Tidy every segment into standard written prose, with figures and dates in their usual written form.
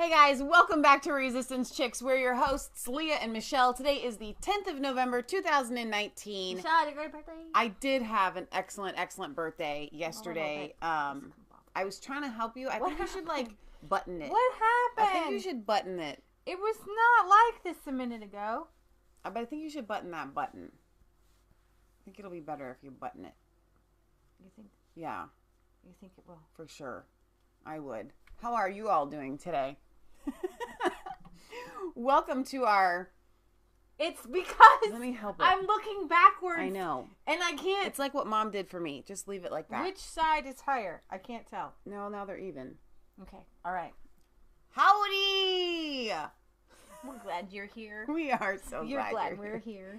Hey guys, welcome back to Resistance Chicks. We're your hosts, Leah and Michelle. Today is the 10th of November, 2019. Michelle had a great birthday. I did have an excellent birthday yesterday. I was trying to help you. I think you should, button it. What happened? I think you should button it. It was not like this a minute ago. But I think you should button that button. I think it'll be better if you button it. You think? Yeah. You think it will? For sure. I would. How are you all doing today? Welcome to our... It's because Let me help it. I'm looking backwards. I know. And I can't... It's like what Mom did for me. Just leave it like that. Which side is higher? I can't tell. No, now they're even. Okay. All right. Howdy! We're glad you're here. We are so You're glad we're here.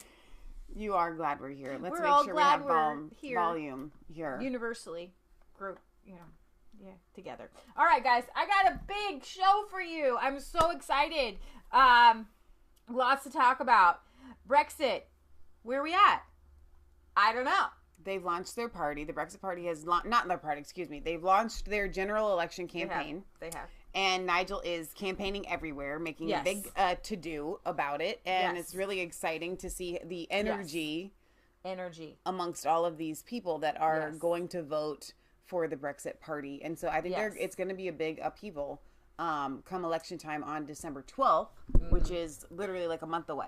You are glad we're here. Let's We're make all sure we glad have we're here. volume here. Universally. Group, yeah, together. All right, guys, I got a big show for you. I'm so excited. Lots to talk about. Brexit. Where are we at? I don't know. They've launched their party. The Brexit party has not their party, excuse me. They've launched their general election campaign. They have. And Nigel is campaigning everywhere, making a big to-do about it. And it's really exciting to see the energy amongst all of these people that are going to vote for the Brexit party. And so I think it's going to be a big upheaval come election time on December 12th, which is literally like a month away.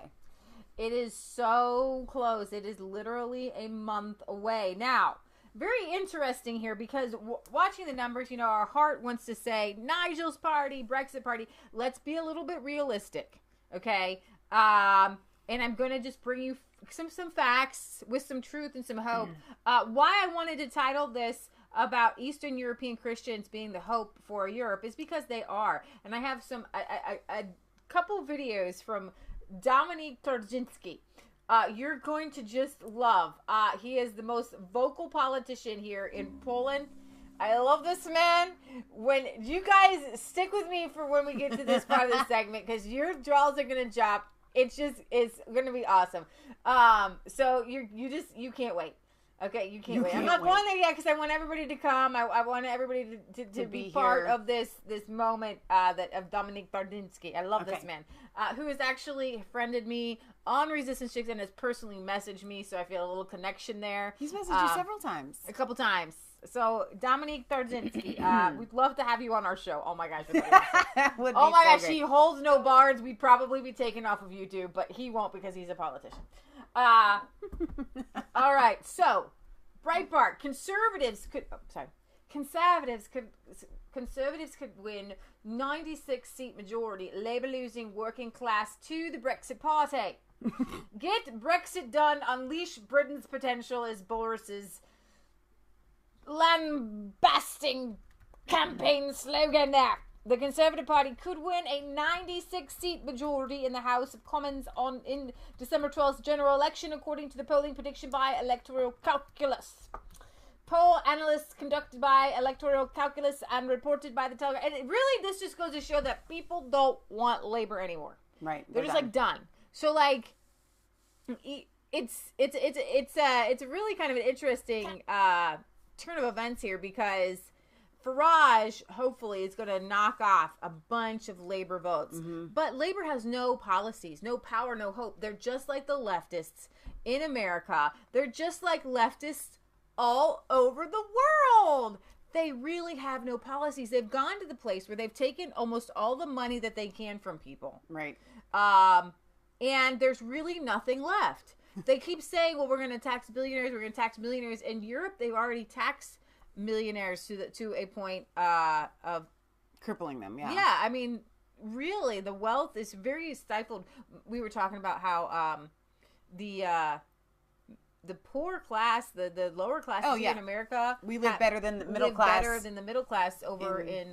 It is so close. It is literally a month away. Now, very interesting here because watching the numbers, our heart wants to say Nigel's party, Brexit party. Let's be a little bit realistic, okay? And I'm going to just bring you some facts with some truth and some hope. Why I wanted to title this about Eastern European Christians being the hope for Europe is because they are. And I have a couple videos from Dominic Torczynski. You're going to just love. He is the most vocal politician here in Poland. I love this man. When you guys stick with me for when we get to this part of the segment, because your jaws are going to drop. It's going to be awesome. So you can't wait. Okay, you can't wait. I'm not going there yet because I want everybody to come. I want everybody to be part of this moment of Dominic Torczynski. I love this man, who has actually friended me on Resistance Chicks and has personally messaged me, so I feel a little connection there. He's messaged you several times. A couple times. So, Dominic Torczynski, we'd love to have you on our show. Oh my gosh. Oh my gosh, he holds no bards. We'd probably be taken off of YouTube, but he won't because he's a politician. All right, so Breitbart, conservatives could win 96-seat majority, Labour losing working class to the Brexit party. Get Brexit done, unleash Britain's potential is Boris's lambasting campaign slogan there. The Conservative Party could win a 96-seat majority in the House of Commons in December 12th general election, according to the polling prediction by Electoral Calculus. Poll analysts conducted by Electoral Calculus and reported by the Telegraph. And really, this just goes to show that people don't want Labour anymore. Right. They're just done. So it's a really kind of an interesting turn of events here because Farage, hopefully, is going to knock off a bunch of Labour votes. Mm-hmm. But Labour has no policies, no power, no hope. They're just like the leftists in America. They're just like leftists all over the world. They really have no policies. They've gone to the place where they've taken almost all the money that they can from people. Right. And there's really nothing left. They keep saying, well, we're going to tax billionaires, we're going to tax millionaires. In Europe, they've already taxed millionaires to a point of crippling them. Yeah, I mean, really, the wealth is very stifled. We were talking about how the poor class, the lower class in America, we live better than the middle class. Better than the middle class over in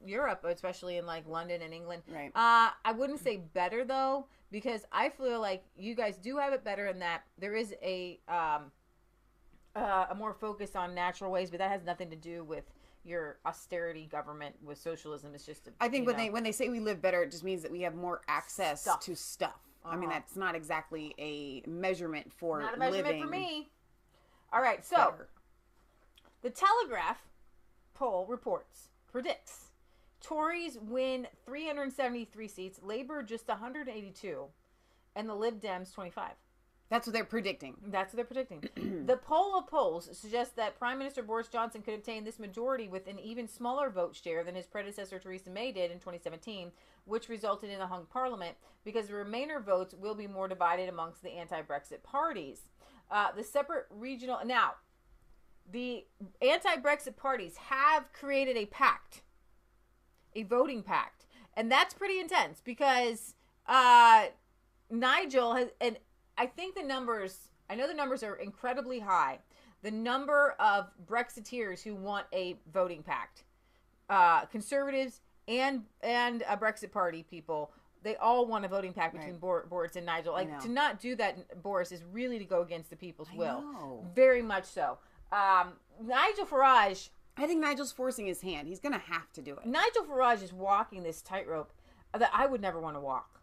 Europe, especially in London and England. Right. I wouldn't say better though, because I feel like you guys do have it better in that there is a more focus on natural ways, but that has nothing to do with your austerity government with socialism. It's just I think when they say we live better, it just means that we have more access to stuff. I mean, that's not exactly a measurement for not a measurement living for me. All right, so better. The Telegraph poll predicts Tories win 373 seats, Labour just 182, and the Lib Dems 25. That's what they're predicting. The poll of polls suggests that Prime Minister Boris Johnson could obtain this majority with an even smaller vote share than his predecessor Theresa May did in 2017, which resulted in a hung parliament, because the remainder votes will be more divided amongst the anti-Brexit parties. The separate regional... Now, the anti-Brexit parties have created a pact. A voting pact. And that's pretty intense because Nigel has... and I think the numbers are incredibly high. The number of Brexiteers who want a voting pact. Conservatives and Brexit party people, they all want a voting pact between Boris and Nigel. Like, to not do that, Boris, is really to go against the people's will. Very much so. Nigel Farage... I think Nigel's forcing his hand. He's going to have to do it. Nigel Farage is walking this tightrope that I would never want to walk.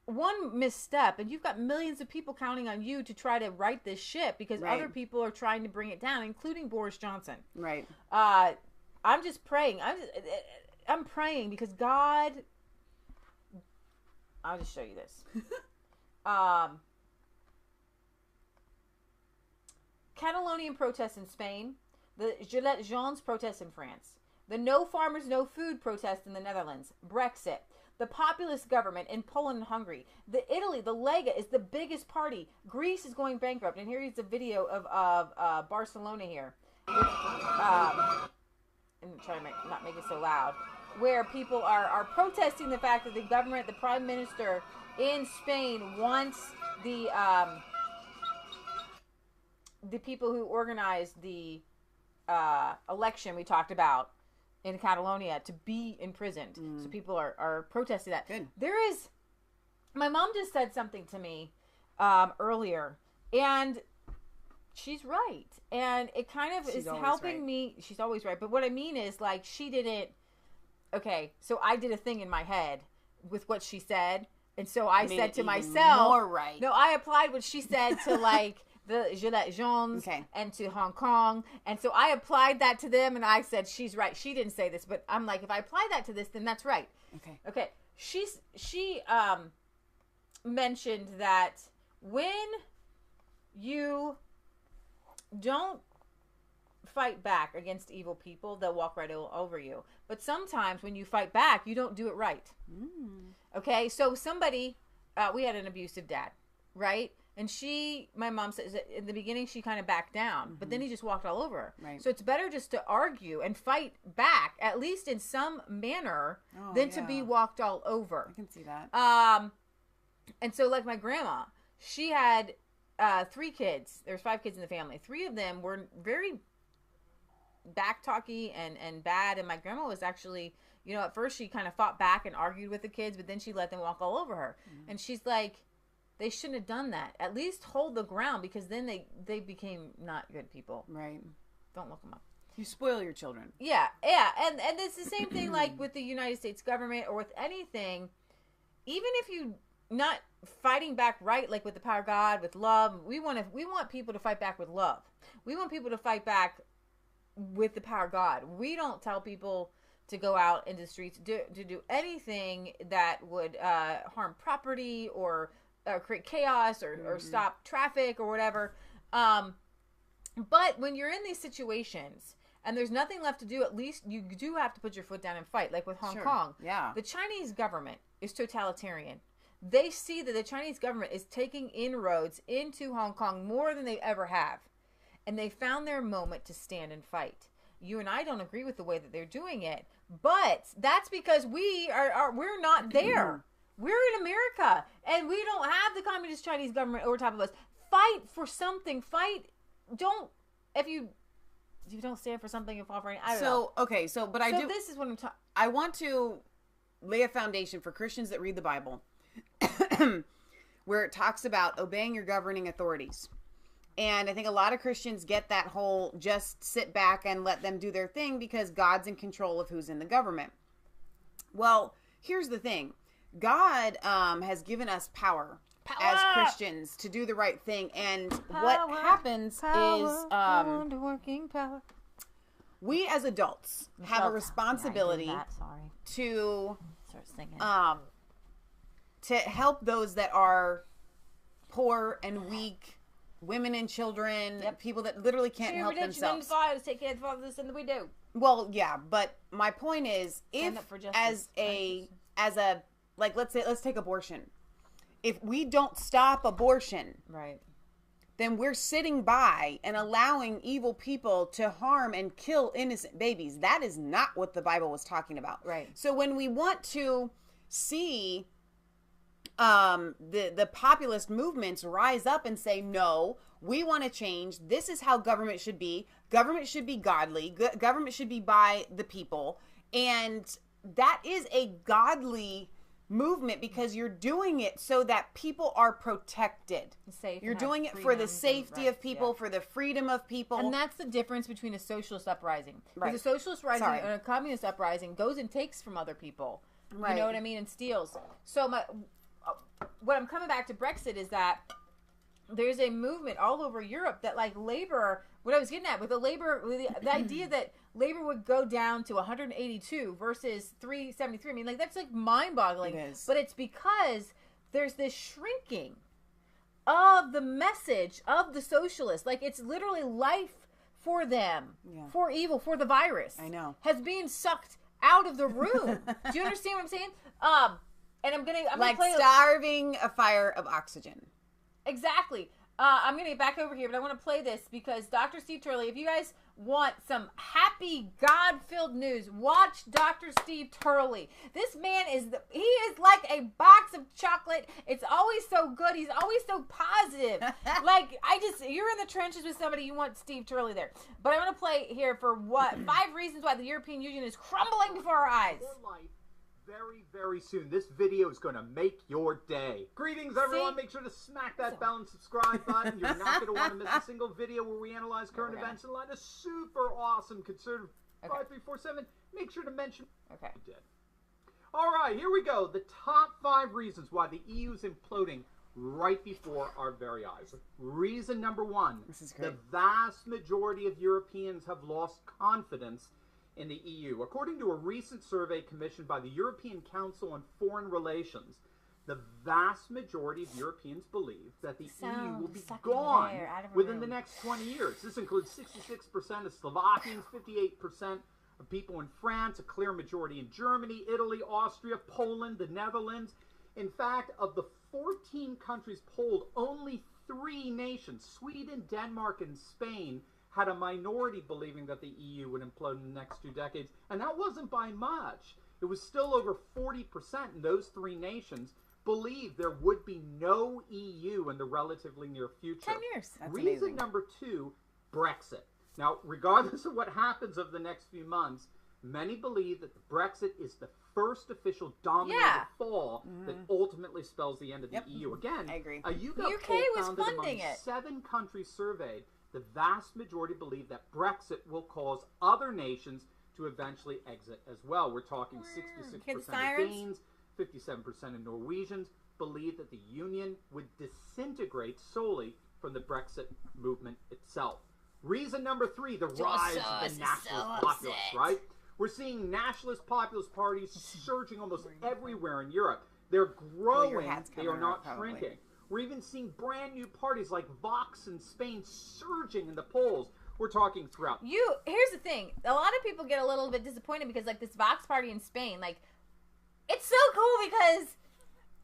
One misstep, and you've got millions of people counting on you to try to right this ship because other people are trying to bring it down, including Boris Johnson. Right. I'm just praying. I'm praying because God... I'll just show you this. Catalonian protests in Spain. The Gilets Jaunes protests in France. The No Farmers, No Food protest in the Netherlands. Brexit. The populist government in Poland and Hungary. The Lega is the biggest party. Greece is going bankrupt. And here is a video of Barcelona here. And try to not make it so loud. Where people are protesting the fact that the government, the prime minister in Spain wants the people who organized the election we talked about in Catalonia to be imprisoned. So people are protesting that. Good. My mom just said something to me earlier, and she's right. And it kind of is helping me. She's always right. But what I mean is, like, she didn't... Okay, so I did a thing in my head with what she said, and so I said to myself... more right. No, I applied what she said to, like... the Gilets Jaunes and to Hong Kong. And so I applied that to them and I said, she's right. She didn't say this, but I'm like, if I apply that to this, then that's right. Okay. She mentioned that when you don't fight back against evil people, they'll walk right over you. But sometimes when you fight back, you don't do it right. Okay. So somebody, we had an abusive dad, right? And my mom says that in the beginning she kind of backed down, but then he just walked all over her. Right. So it's better just to argue and fight back, at least in some manner, than to be walked all over. I can see that. And so, like my grandma, she had 3 kids. There's 5 kids in the family. 3 of them were very back-talky and bad. And my grandma was actually, at first she kind of fought back and argued with the kids, but then she let them walk all over her. And she's like... They shouldn't have done that. At least hold the ground, because then they became not good people. Right. Don't look them up. You spoil your children. Yeah. And it's the same thing like with the United States government or with anything. Even if you not fighting back right, like with the power of God, with love, we want people to fight back with love. We want people to fight back with the power of God. We don't tell people to go out into the streets to do anything that would harm property or create chaos or stop traffic or whatever. But when you're in these situations and there's nothing left to do, at least you do have to put your foot down and fight, like with Hong Kong. Yeah. The Chinese government is totalitarian. They see that the Chinese government is taking inroads into Hong Kong more than they ever have. And they found their moment to stand and fight. You and I don't agree with the way that they're doing it, but that's because we're not there. We're in America, and we don't have the communist Chinese government over top of us. Fight for something. If you don't stand for something and fall for anything. I don't know. Okay, but this is what I'm talking. I want to lay a foundation for Christians that read the Bible, where it talks about obeying your governing authorities. And I think a lot of Christians get that whole just sit back and let them do their thing because God's in control of who's in the government. Well, here's the thing. God has given us power as Christians to do the right thing, and what happens is wonder-working power. we as adults have a responsibility to help those that are poor and weak, women and children, people that literally can't help themselves. Take care of fathers, and we do. Well, yeah, but my point is, if let's take abortion. If we don't stop abortion, right, then we're sitting by and allowing evil people to harm and kill innocent babies. That is not what the Bible was talking about. Right. So when we want to see the populist movements rise up and say, no, we want to change. This is how government should be. Government should be godly. Government should be by the people. And that is a godly movement because you're doing it so that people are protected. You're doing it for the safety of people, for the freedom of people. And that's the difference between a socialist uprising. Right. Because a socialist rising and a communist uprising goes and takes from other people. Right. You know what I mean? And steals. So what I'm coming back to Brexit is that there's a movement all over Europe that, like, labor, what I was getting at with the idea that labor would go down to 182 versus 373. I mean, like, that's like mind-boggling. It is. But it's because there's this shrinking of the message of the socialists. Like, it's literally life for them, for evil, for the virus. I know. Has been sucked out of the room. Do you understand what I'm saying? And I'm gonna play starving a fire of oxygen. Exactly. I'm going to get back over here, but I want to play this because Dr. Steve Turley, if you guys want some happy, God-filled news, watch Dr. Steve Turley. This man he is like a box of chocolate. It's always so good. He's always so positive. Like, you're in the trenches with somebody, you want Steve Turley there. But I want to play here for 5 reasons why the European Union is crumbling before our eyes. Very, very soon. This video is going to make your day. Greetings, everyone. Make sure to smack that bell and subscribe button. You're not going to want to miss a single video where we analyze current events in light of super awesome conservative 5347. Make sure to mention. Okay. You did. All right, here we go. The top 5 reasons why the EU is imploding right before our very eyes. Reason number 1. This is great. The vast majority of Europeans have lost confidence in the EU. According to a recent survey commissioned by the European Council on Foreign Relations, the vast majority of Europeans believe that the EU will be gone within the next 20 years. This includes 66% of Slovakians, 58% of people in France, a clear majority in Germany, Italy, Austria, Poland, the Netherlands. In fact, of the 14 countries polled, only 3 nations, Sweden, Denmark, and Spain, had a minority believing that the EU would implode in the next 2 decades. And that wasn't by much. It was still over 40%, and those 3 nations believed there would be no EU in the relatively near future. 10 years. That's Reason amazing. number 2, Brexit. Now, regardless of what happens over the next few months, many believe that Brexit is the first official domino of the fall that ultimately spells the end of the EU. Again, I agree. A UK was funding it. 7 countries surveyed. The vast majority believe that Brexit will cause other nations to eventually exit as well. We're talking 66% of Danes, 57% of Norwegians believe that the union would disintegrate solely from the Brexit movement itself. Reason number 3, the rise of the nationalist populace, right? We're seeing nationalist populist parties surging almost everywhere in Europe. They're growing, they are not shrinking. We're even seeing brand new parties like Vox in Spain surging in the polls. We're talking throughout. Here's the thing. A lot of people get a little bit disappointed because, like, this Vox party in Spain, like, it's so cool because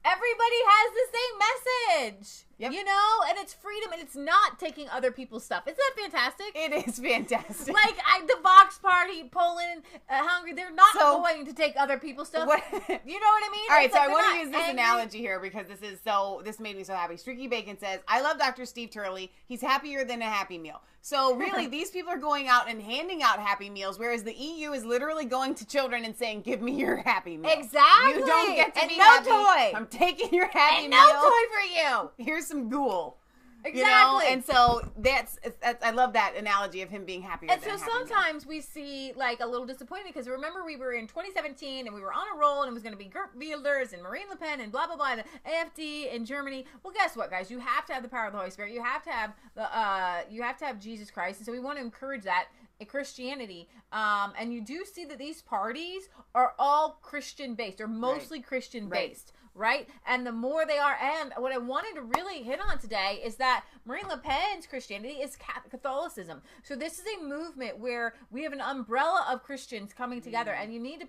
everybody has the same message. Yep. You know? And it's freedom, and it's not taking other people's stuff. Isn't that fantastic? It is fantastic. Like, the Vox Party, Poland, Hungary, they're not going to take other people's stuff. You know what I mean? All right, so I want to use this analogy here because this made me so happy. Streaky Bacon says, I love Dr. Steve Turley. He's happier than a Happy Meal. So really, these people are going out and handing out Happy Meals, whereas the EU is literally going to children and saying, give me your Happy Meal. Exactly. You don't get to and be no happy. Toy. I'm taking your Happy and Meal. No toy for you. Here's some ghoul. Exactly. You know? And so that's I love that analogy of him being happier than And so sometimes we see, like, a little disappointment because remember we were in 2017 and we were on a roll and it was going to be Geert Wilders and Marine Le Pen and blah, blah, blah, the AfD in Germany. Well, guess what, guys? You have to have the power of the Holy Spirit. You have to have Jesus Christ. And so we want to encourage that. Christianity, and you do see that these parties are all Christian based, or mostly Christian based, right? And the more they are, and what I wanted to really hit on today is that Marine Le Pen's Christianity is Catholicism. So this is a movement where we have an umbrella of Christians coming together, and you don't need to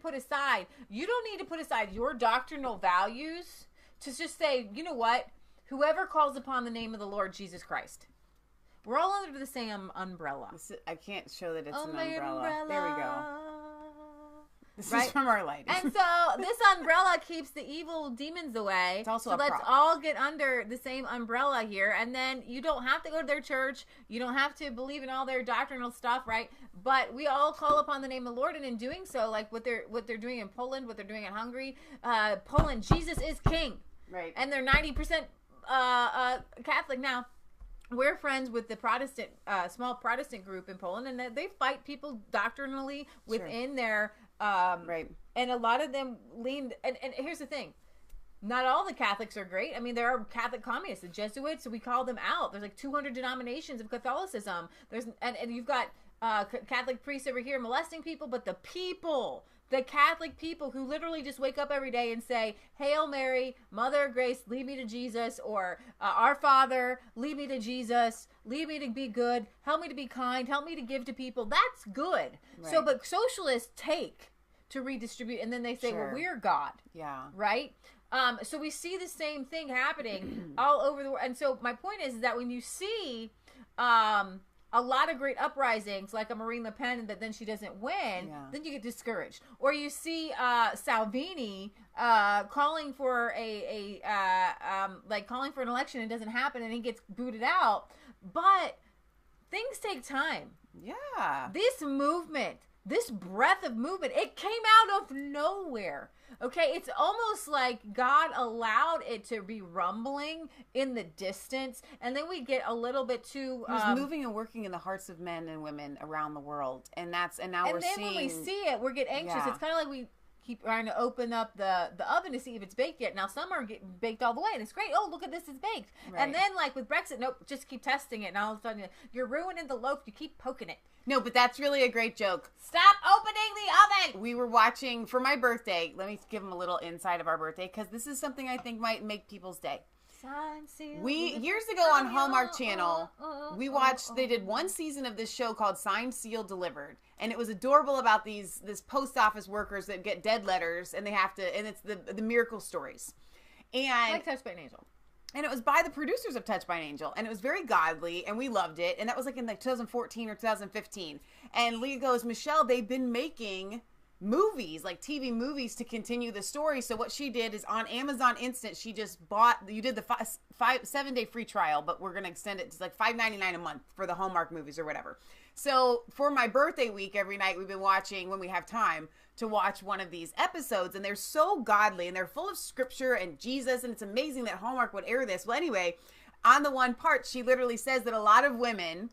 put aside your doctrinal values to just say, you know what, whoever calls upon the name of the Lord Jesus Christ. We're all under the same umbrella. I can't show that it's an umbrella. There we go. This is from our lighting. And so this umbrella keeps the evil demons away. It's also so let's all get under the same umbrella here. And then you don't have to go to their church. You don't have to believe in all their doctrinal stuff, right? But we all call upon the name of the Lord. And in doing so, like what they're doing in Poland, what they're doing in Hungary, Poland, Jesus is king. Right. And they're 90% Catholic now. We're friends with the Protestant, small Protestant group in Poland, and they fight people doctrinally within their, right. And a lot of them lean, and here's the thing, not all the Catholics are great. I mean, there are Catholic communists, the Jesuits, so we call them out. There's like 200 denominations of Catholicism. And you've got Catholic priests over here molesting people, but the Catholic people who literally just wake up every day and say, Hail Mary, Mother of Grace, lead me to Jesus, or Our Father, lead me to Jesus, lead me to be good, help me to be kind, help me to give to people. That's good. Right. So, but socialists take to redistribute, and then they say, well, we're God. Yeah. Right? So we see the same thing happening all over the world. And so my point is that when you see a lot of great uprisings, like a Marine Le Pen, that then she doesn't win, then you get discouraged. Or you see Salvini calling for calling for an election, and it doesn't happen, and he gets booted out. But things take time. Yeah. This movement, this breath of movement, it came out of nowhere. Okay, it's almost like God allowed it to be rumbling in the distance, and then we get a little bit too. He's moving and working in the hearts of men and women around the world, and now we're seeing. And then when we see it, we get anxious. Yeah. It's kind of like we keep trying to open up the oven to see if it's baked yet. Now some are getting baked all the way, and it's great. Oh, look at this, it's baked. Right. And then like with Brexit, nope, just keep testing it, and all of a sudden you're ruining the loaf. You keep poking it. No, but that's really a great joke. Stop opening the oven! We were watching, for my birthday, let me give them a little insight of our birthday, because this is something I think might make people's day. Years ago on Hallmark Channel, we watched, they did one season of this show called Signed, Sealed, Delivered. And it was adorable about this post office workers that get dead letters, and they have to, and it's the miracle stories. And like Touched by an Angel. And it was by the producers of Touched by an Angel. And it was very godly, and we loved it. And that was like in like 2014 or 2015. And Leah goes, Michelle, they've been making movies, like TV movies, to continue the story. So what she did is on Amazon Instant, she just you did the 7-day free trial, but we're going to extend it to like $5.99 a month for the Hallmark movies or whatever. So for my birthday week, every night we've been watching, when we have time, to watch one of these episodes, and they're so godly, and they're full of scripture and Jesus, and it's amazing that Hallmark would air this. Well, anyway, on the one part, she literally says that a lot of women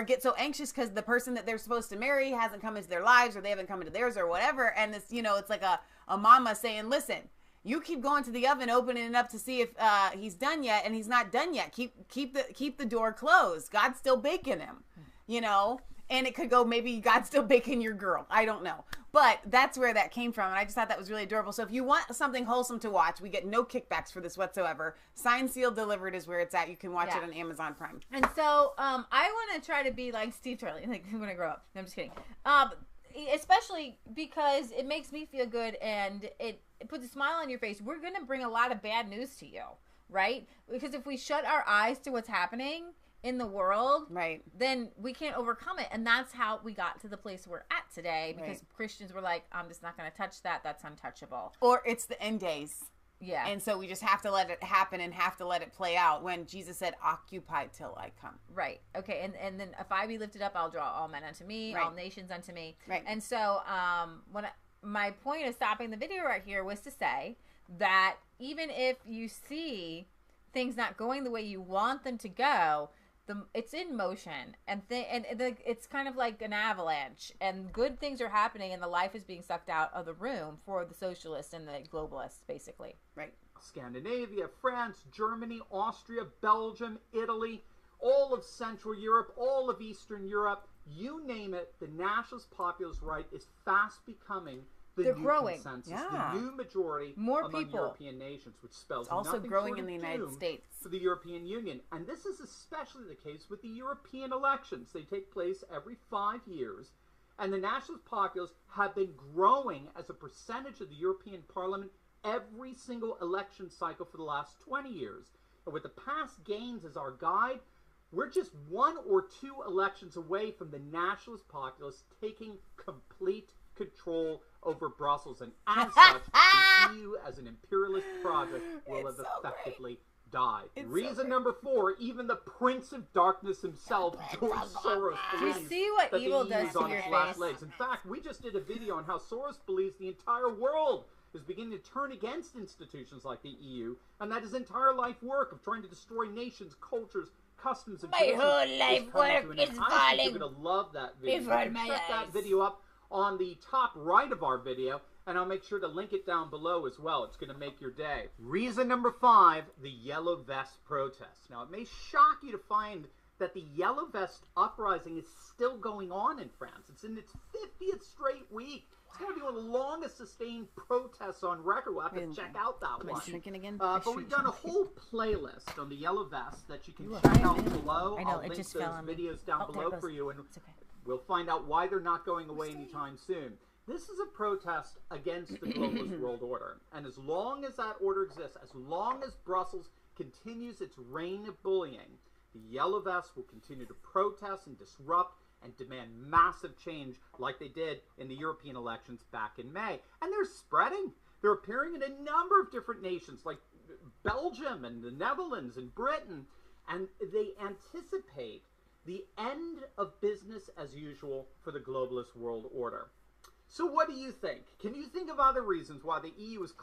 get so anxious because the person that they're supposed to marry hasn't come into their lives, or they haven't come into theirs, or whatever, and it's, it's like a mama saying, listen, you keep going to the oven, opening it up to see if he's done yet, and he's not done yet. Keep the door closed. God's still baking him, And it could go, maybe God's still baking your girl. I don't know. But that's where that came from. And I just thought that was really adorable. So if you want something wholesome to watch, we get no kickbacks for this whatsoever. Signed, Sealed, Delivered is where it's at. You can watch it on Amazon Prime. And so I want to try to be like Steve Turley, like when I grow up. No, I'm just kidding. Especially because it makes me feel good, and it puts a smile on your face. We're going to bring a lot of bad news to you, right? Because if we shut our eyes to what's happening in the world, right, then we can't overcome it. And that's how we got to the place we're at today, because Christians were like, I'm just not going to touch that. That's untouchable. Or it's the end days. Yeah. And so we just have to let it happen and have to let it play out, when Jesus said, occupy till I come. Right. Okay. And then if I be lifted up, I'll draw all men unto me, all nations unto me. Right. And so my point of stopping the video right here was to say that even if you see things not going the way you want them to go, it's in motion, and it's kind of like an avalanche, and good things are happening, and the life is being sucked out of the room for the socialists and the globalists, basically. Right. Scandinavia, France, Germany, Austria, Belgium, Italy, all of Central Europe, all of Eastern Europe, You name it, the nationalist populist right is fast becoming the new growing. consensus, Yeah. the new majority among European nations, which spells it's also nothing growing short in the of United doom States for the European Union. And this is especially the case with the European elections. They take place every 5 years. And the nationalist populists have been growing as a percentage of the European Parliament every single election cycle for the last 20 years. And with the past gains as our guide, we're just 1 or 2 elections away from the nationalist populists taking complete control over Brussels. And as such, the EU as an imperialist project will have effectively died. Reason number 4, even the Prince of Darkness himself, George Soros, believes you see what that evil the EU does is on to its your last face? legs. In fact, we just did a video on how Soros believes the entire world is beginning to turn against institutions like the EU, and that his entire life work of trying to destroy nations, cultures, customs, and my whole life work is I think you're going to love that video. before You can my check that eyes. video up on the top right of our video, and I'll make sure to link it down below as well. It's going to make your day. Reason number 5, the Yellow Vest protest. Now, it may shock you to find that the Yellow Vest uprising is still going on in France. It's in its 50th straight week. It's going to be one of the longest sustained protests on record. We'll have to check out that one. again? But we've done a whole playlist on the Yellow Vest that you can check out below. I know, I'll it link just those fell on me. videos down Oh, there it below goes. for you, and It's okay. we'll find out why they're not going away anytime soon. This is a protest against the globalist world order. And as long as that order exists, as long as Brussels continues its reign of bullying, the Yellow Vests will continue to protest and disrupt and demand massive change like they did in the European elections back in May. And they're spreading. They're appearing in a number of different nations like Belgium and the Netherlands and Britain. And they anticipate the end of business as usual for the globalist world order. So what do you think? Can you think of other reasons why the EU is...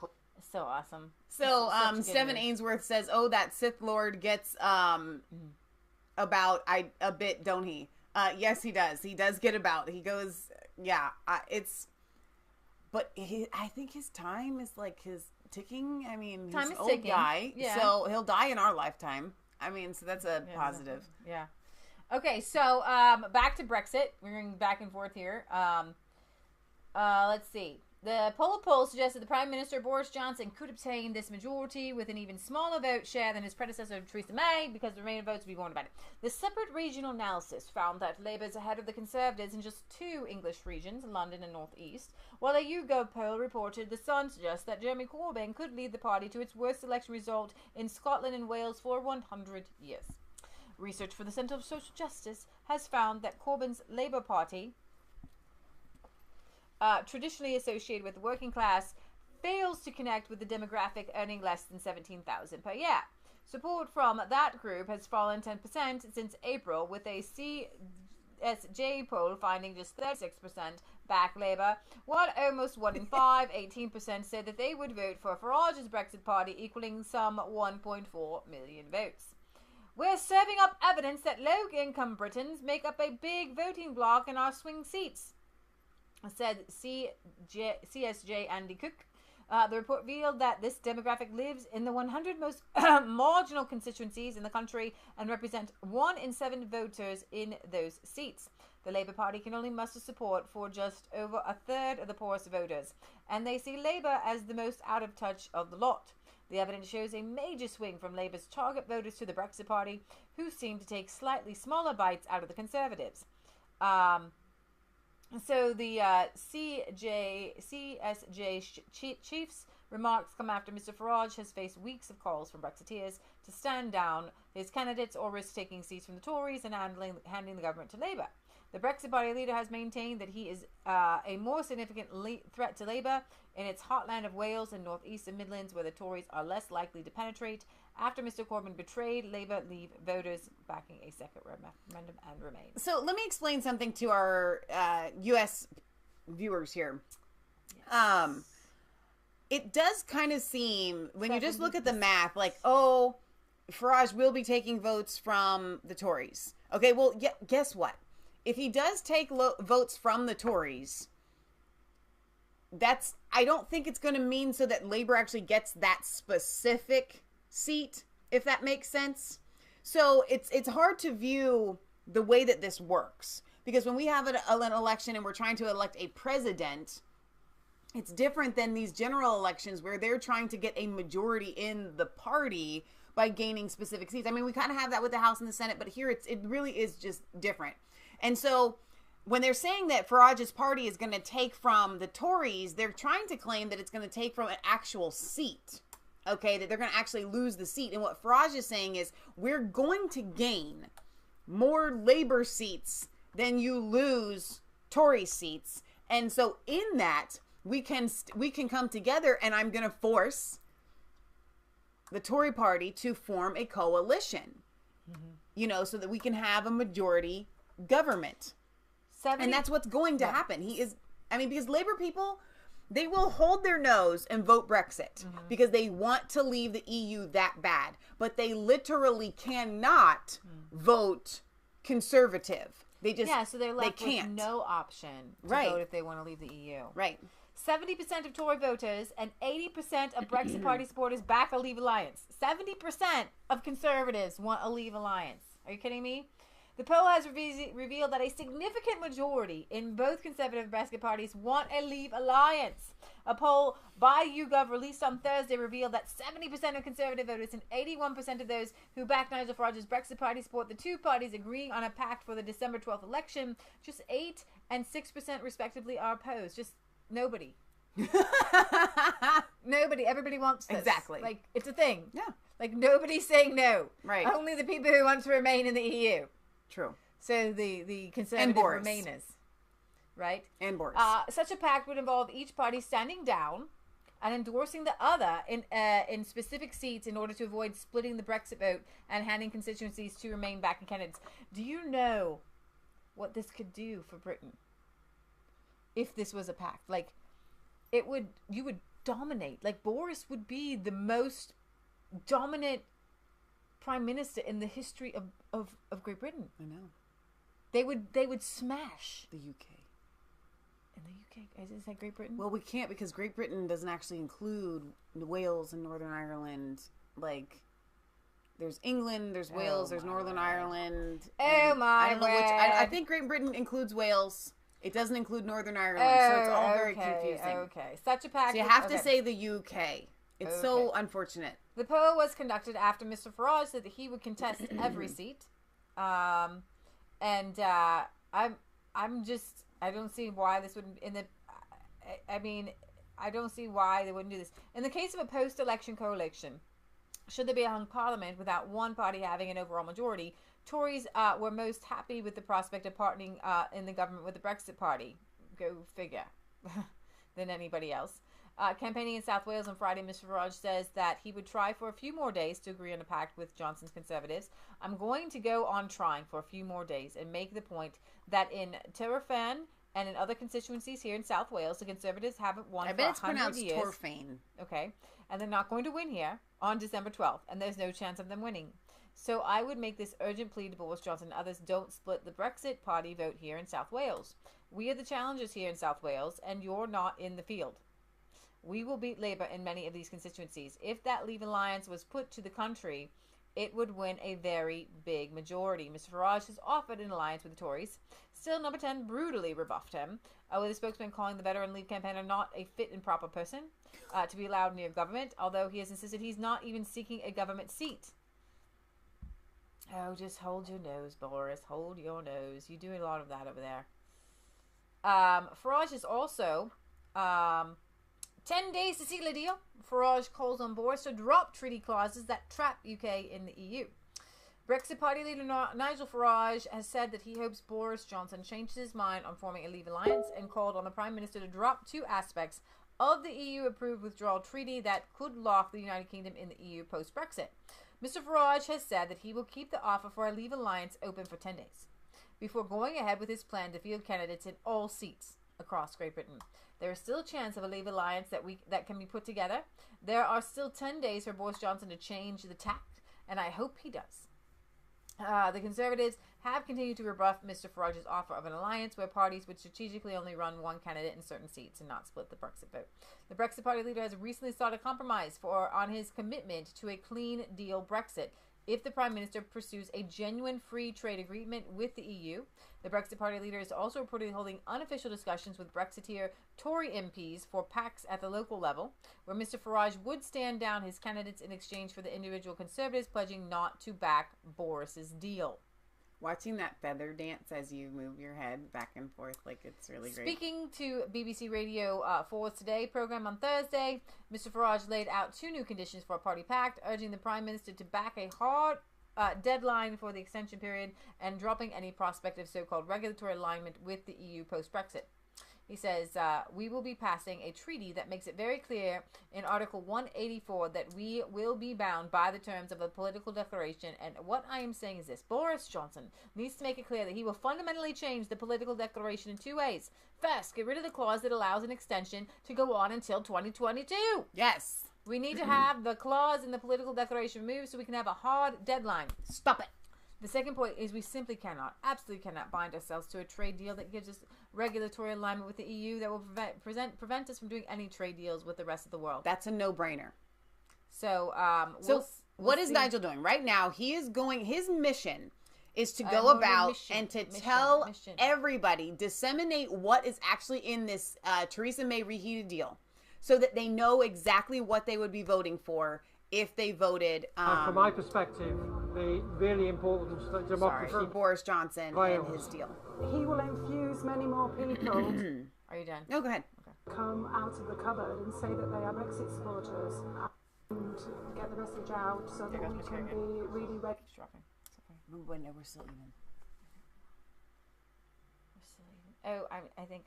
So awesome. So, Stephen Ainsworth says, "Oh, that Sith Lord gets about a bit, don't he?" Yes, he does. He does get about. He goes, yeah. But I think his time is like his ticking. I mean, he's an old guy, so he'll die in our lifetime. I mean, so that's a positive. Yeah. Okay, so back to Brexit. We're going back and forth here. Let's see. The poll suggested the Prime Minister Boris Johnson could obtain this majority with an even smaller vote share than his predecessor Theresa May because the remaining votes would be warned about it. The separate regional analysis found that Labour is ahead of the Conservatives in just 2 English regions, London and North East, while a YouGov poll reported The Sun suggests that Jeremy Corbyn could lead the party to its worst election result in Scotland and Wales for 100 years. Research for the Centre for Social Justice has found that Corbyn's Labour Party, traditionally associated with the working class, fails to connect with the demographic earning less than $17,000 per year. Support from that group has fallen 10% since April, with a CSJ poll finding just 36% back Labour, while almost 1 in 5, 18%, said that they would vote for Farage's Brexit party, equaling some 1.4 million votes. We're serving up evidence that low-income Britons make up a big voting bloc in our swing seats, said CSJ Andy Cook. The report revealed that this demographic lives in the 100 most marginal constituencies in the country and represent 1 in 7 voters in those seats. The Labour Party can only muster support for just over a third of the poorest voters, and they see Labour as the most out of touch of the lot. The evidence shows a major swing from Labour's target voters to the Brexit Party, who seem to take slightly smaller bites out of the Conservatives. So the CSJ chief's remarks come after Mr Farage has faced weeks of calls from Brexiteers to stand down his candidates or risk taking seats from the Tories and handing the government to Labour. The Brexit Party leader has maintained that he is a more significant threat to Labour in its heartland of Wales and North East and Midlands, where the Tories are less likely to penetrate. After Mr Corbyn betrayed Labour, leave voters backing a second referendum and remain. So let me explain something to our U.S. viewers here. Yes. It does kind of seem, when you just look at the math, like, oh, Farage will be taking votes from the Tories. Okay, well, guess what? If he does take votes from the Tories, I don't think it's going to mean so that Labour actually gets that specific seat, if that makes sense. So it's hard to view the way that this works, Because when we have an election and we're trying to elect a president, it's different than these general elections where they're trying to get a majority in the party by gaining specific seats. I mean, we kind of have that with the House and the Senate, but here it really is just different. And so when they're saying that Farage's party is going to take from the Tories, they're trying to claim that it's going to take from an actual seat. Okay, that they're going to actually lose the seat. And what Farage is saying is, we're going to gain more Labour seats than you lose Tory seats. And so in that, we can come together, and I'm going to force the Tory party to form a coalition, you know, so that we can have a majority government. And that's what's going to happen. Because Labour people, they will hold their nose and vote Brexit because they want to leave the EU that bad. But they literally cannot vote Conservative. They just, so they're left with no option to vote if they want to leave the EU. Right. 70% of Tory voters and 80% of Brexit Party supporters back a Leave Alliance. 70% of Conservatives want a Leave Alliance. Are you kidding me? The poll has revealed that a significant majority in both Conservative and Brexit parties want a Leave Alliance. A poll by YouGov released on Thursday revealed that 70% of Conservative voters and 81% of those who back Nigel Farage's Brexit party support the two parties agreeing on a pact for the December 12th election. Just 8 and 6% respectively are opposed. Just nobody. Nobody. Everybody wants this. Exactly. Like, it's a thing. Yeah. Like, nobody's saying no. Right. Only the people who want to remain in the EU. True. So the Conservative Remainers. Right? And Boris. Such a pact would involve each party standing down and endorsing the other in specific seats in order to avoid splitting the Brexit vote and handing constituencies to Remain backing candidates. Do you know what this could do for Britain if this was a pact? Like, you would dominate. Like, Boris would be the most dominant prime minister in the history of Great Britain. I know. They would smash the UK. In the UK, is that Great Britain? Well, we can't because Great Britain doesn't actually include Wales and Northern Ireland. Like, there's England, there's Wales, there's Northern Ireland. Oh my! I don't know which. I think Great Britain includes Wales. It doesn't include Northern Ireland, so it's all very confusing. Okay, such a package. So you have to say the UK. It's so unfortunate. The poll was conducted after Mr. Farage said that he would contest every seat, and I'm just, I don't see why this wouldn't. I don't see why they wouldn't do this. In the case of a post-election coalition, should there be a hung parliament without one party having an overall majority, Tories were most happy with the prospect of partnering in the government with the Brexit Party. Go figure. Than anybody else. Campaigning in South Wales on Friday, Mr. Farage says that he would try for a few more days to agree on a pact with Johnson's Conservatives. I'm going to go on trying for a few more days and make the point that in Tyrfan and in other constituencies here in South Wales, the Conservatives haven't won for 100 years. I bet it's pronounced Torfane. Okay. And they're not going to win here on December 12th, and there's no chance of them winning. So I would make this urgent plea to Boris Johnson and others: don't split the Brexit Party vote here in South Wales. We are the challengers here in South Wales, and you're not in the field. We will beat Labour in many of these constituencies. If that Leave Alliance was put to the country, it would win a very big majority. Mr. Farage has offered an alliance with the Tories. Still, Number 10 brutally rebuffed him, with a spokesman calling the veteran Leave campaigner not a fit and proper person to be allowed near government, although he has insisted he's not even seeking a government seat. Oh, just hold your nose, Boris. Hold your nose. You're doing a lot of that over there. Farage is also 10 days to seal a deal. Farage calls on Boris to drop treaty clauses that trap UK in the EU. Brexit Party leader Nigel Farage has said that he hopes Boris Johnson changes his mind on forming a Leave Alliance and called on the Prime Minister to drop 2 aspects of the EU-approved withdrawal treaty that could lock the United Kingdom in the EU post-Brexit. Mr. Farage has said that he will keep the offer for a Leave Alliance open for 10 days before going ahead with his plan to field candidates in all seats across Great Britain. There is still a chance of a Leave Alliance that can be put together. There are still 10 days for Boris Johnson to change the tack, and I hope he does. The Conservatives have continued to rebuff Mr. Farage's offer of an alliance where parties would strategically only run one candidate in certain seats and not split the Brexit vote. The Brexit Party leader has recently sought a compromise on his commitment to a clean deal Brexit if the Prime Minister pursues a genuine free trade agreement with the EU. The Brexit Party leader is also reportedly holding unofficial discussions with Brexiteer Tory MPs for pacts at the local level, where Mr Farage would stand down his candidates in exchange for the individual Conservatives pledging not to back Boris's deal. Watching that feather dance as you move your head back and forth, like, it's really great. Speaking to BBC Radio 4's Today program on Thursday, Mr Farage laid out 2 new conditions for a party pact, urging the Prime Minister to back a hard deadline for the extension period and dropping any prospect of so-called regulatory alignment with the EU post-Brexit. He says, we will be passing a treaty that makes it very clear in Article 184 that we will be bound by the terms of the political declaration. And what I am saying is this. Boris Johnson needs to make it clear that he will fundamentally change the political declaration in 2 ways. First, get rid of the clause that allows an extension to go on until 2022. Yes. We need to have the clause in the political declaration removed so we can have a hard deadline. Stop it. The second point is we simply cannot, absolutely cannot bind ourselves to a trade deal that gives us regulatory alignment with the EU that will prevent us from doing any trade deals with the rest of the world. That's a no-brainer. So, what is Nigel doing? Right now, he is going, his mission is to go about and to tell everybody, disseminate what is actually in this Theresa May reheated deal so that they know exactly what they would be voting for if they voted. From my perspective, the really important democracy. For Boris Johnson and his deal. He will infuse many more people. Are you done? No, go ahead. Okay. Come out of the cupboard and say that they are Brexit supporters and get the message out so that we can be really ready. Keeps dropping. It's okay. No, we're still even. Oh, I think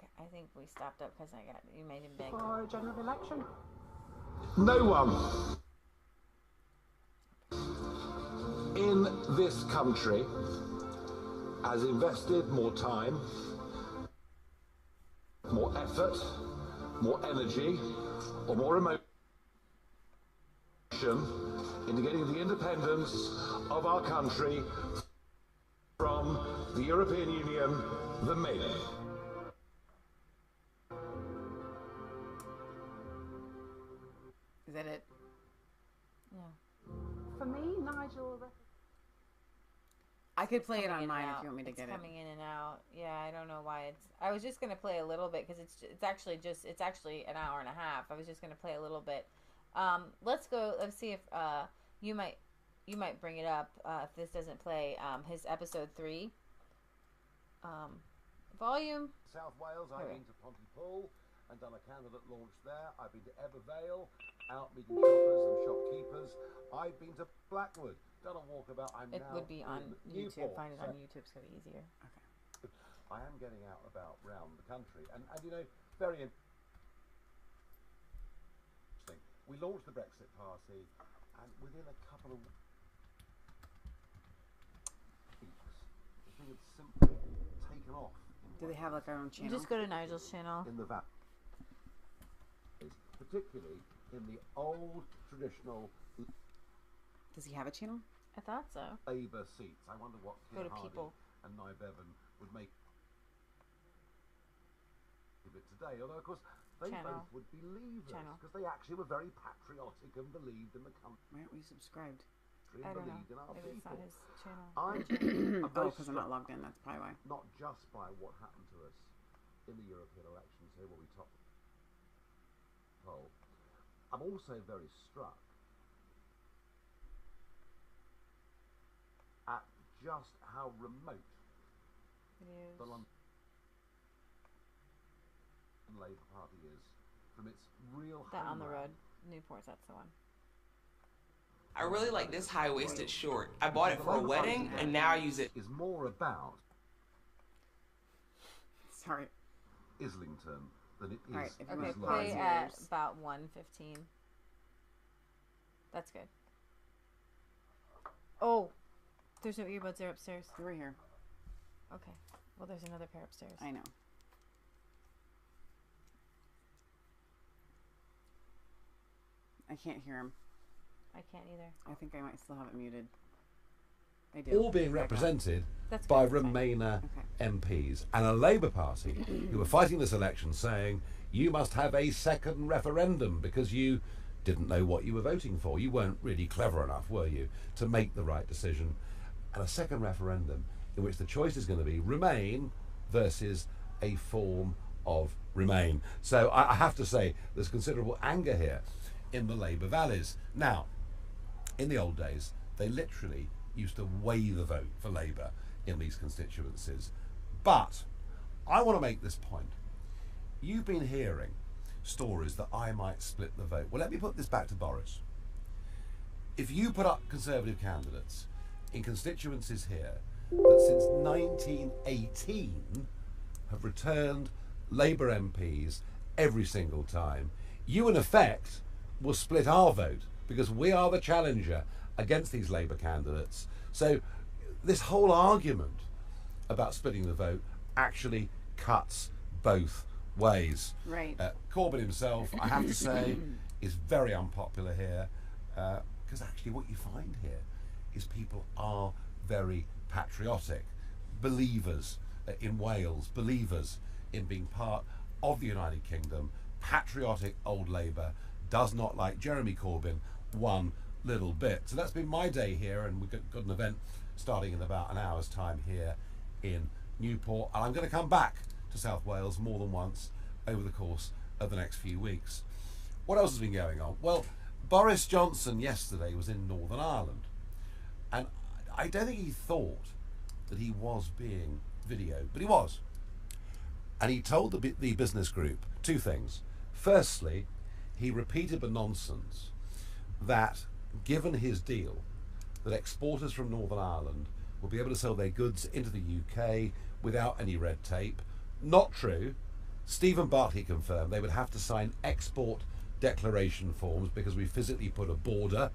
we stopped up because you made him big. For a general election. No one in this country has invested more time, more effort, more energy, or more emotion into getting the independence of our country from the European Union than me. Is that it? Yeah. For me, Nigel. I could play it on mine if you want me to get it. It's coming in and out. Yeah, I don't know why it's. I was just gonna play a little bit because it's actually an hour and a half. I was just gonna play a little bit. Let's go. Let's see if you might bring it up if this doesn't play. His episode 3. Volume. South Wales. I've been to Pontypool and done a candidate launch there. I've been to Evervale, out meeting shoppers and shopkeepers. I've been to Blackwood, done a walkabout. It would be on YouTube. Find it on YouTube, so easier. Okay. I am getting out about round the country, and you know, very interesting. We launched the Brexit Party, and within a couple of weeks, the thing had simply taken off. Do they have like our own channel? Just go to Nigel's channel. In the VAT, particularly in the old traditional. Does he have a channel? I thought so. Labour seats. I wonder what Keir Hardie people. and Nye Bevan would make of it today. Although, of course, they both would be leavers because they actually were very patriotic and believed in the country. Why aren't we subscribed? I don't know. In our Maybe it's not his channel. Oh, because I'm not logged in. That's probably why. Not just by what happened to us in the European elections here, where we topped the poll. I'm also very struck at just how remote the London Labour Party is from its real that on the road. Newport's, that's the one. I really like this high-waisted short. I bought it for a wedding, and now I use it. Is more about Islington than it is. Right, okay, play at about 1:15. That's good. Oh, there's no earbuds there upstairs. They're right here. Okay. Well, there's another pair upstairs. I know. I can't hear him. I can't either. I think I might still have it muted. I do. All being represented by Remainer MPs and a Labour Party who were fighting this election saying you must have a second referendum because you didn't know what you were voting for. You weren't really clever enough, were you, to make the right decision. And a second referendum in which the choice is going to be Remain versus a form of Remain. So I have to say there's considerable anger here in the Labour valleys. Now, in the old days, they literally used to weigh the vote for Labour in these constituencies. But I want to make this point. You've been hearing stories that I might split the vote. Well, let me put this back to Boris. If you put up Conservative candidates in constituencies here that since 1918 have returned Labour MPs every single time, you in effect will split our vote because we are the challenger against these Labour candidates. So this whole argument about splitting the vote actually cuts both ways. Right. Corbyn himself, I have to say, is very unpopular here because actually what you find here is people are very patriotic, believers in Wales, believers in being part of the United Kingdom. Patriotic old Labour does not like Jeremy Corbyn one little bit. So that's been my day here, and we've got an event starting in about an hour's time here in Newport, and I'm going to come back to South Wales more than once over the course of the next few weeks. What else has been going on? Well, Boris Johnson yesterday was in Northern Ireland, and I don't think he thought that he was being videoed, but he was. And he told the business group two things. Firstly, he repeated the nonsense that given his deal, that exporters from Northern Ireland will be able to sell their goods into the UK without any red tape. Not true. Stephen Barclay confirmed they would have to sign export declaration forms because we physically put a border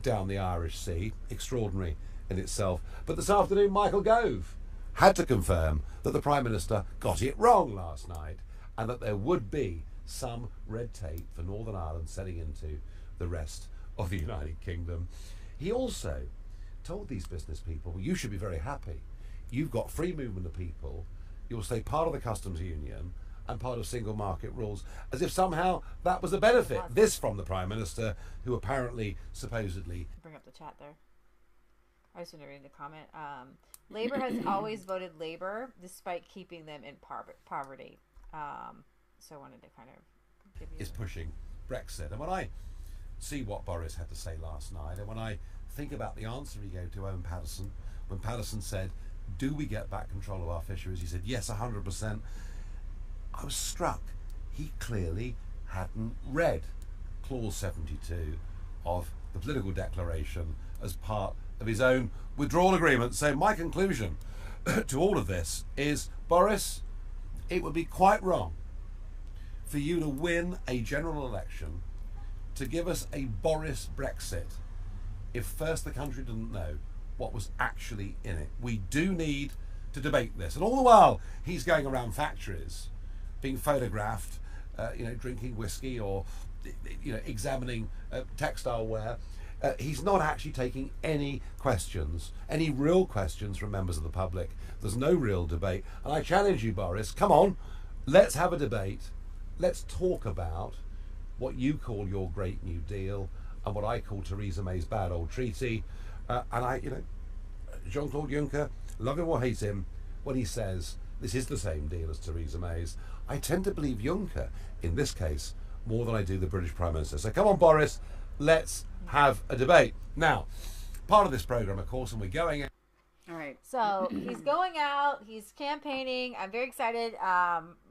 down the Irish Sea. Extraordinary in itself. But this afternoon, Michael Gove had to confirm that the Prime Minister got it wrong last night and that there would be some red tape for Northern Ireland selling into the rest of the United Kingdom. He also told these business people, well, you should be very happy. You've got free movement of people. You'll stay part of the customs union and part of single market rules, as if somehow that was a benefit. This from the Prime Minister, who apparently, supposedly... Bring up the chat there. I just want to read the comment. Labour has always voted Labour despite keeping them in poverty. So I wanted to kind of give you... Is pushing Brexit. And when I see what Boris had to say last night, and when I think about the answer he gave to Owen Paterson, when Paterson said, do we get back control of our fisheries? He said, yes, 100%. I was struck. He clearly hadn't read Clause 72 of the political declaration as part of his own withdrawal agreement. So my conclusion to all of this is, Boris, it would be quite wrong for you to win a general election to give us a Boris Brexit if first the country didn't know what was actually in it. We do need to debate this. And all the while he's going around factories being photographed, drinking whiskey or, examining textile wear. He's not actually taking any questions, any real questions from members of the public. There's no real debate. And I challenge you, Boris, come on, let's have a debate. Let's talk about what you call your Great New Deal and what I call Theresa May's bad old treaty. Jean-Claude Juncker, love him or hate him, when he says this is the same deal as Theresa May's, I tend to believe Juncker, in this case, more than I do the British Prime Minister. So come on, Boris, let's have a debate. Now, part of this programme, of course, and we're going... All right. So he's going out. He's campaigning. I'm very excited.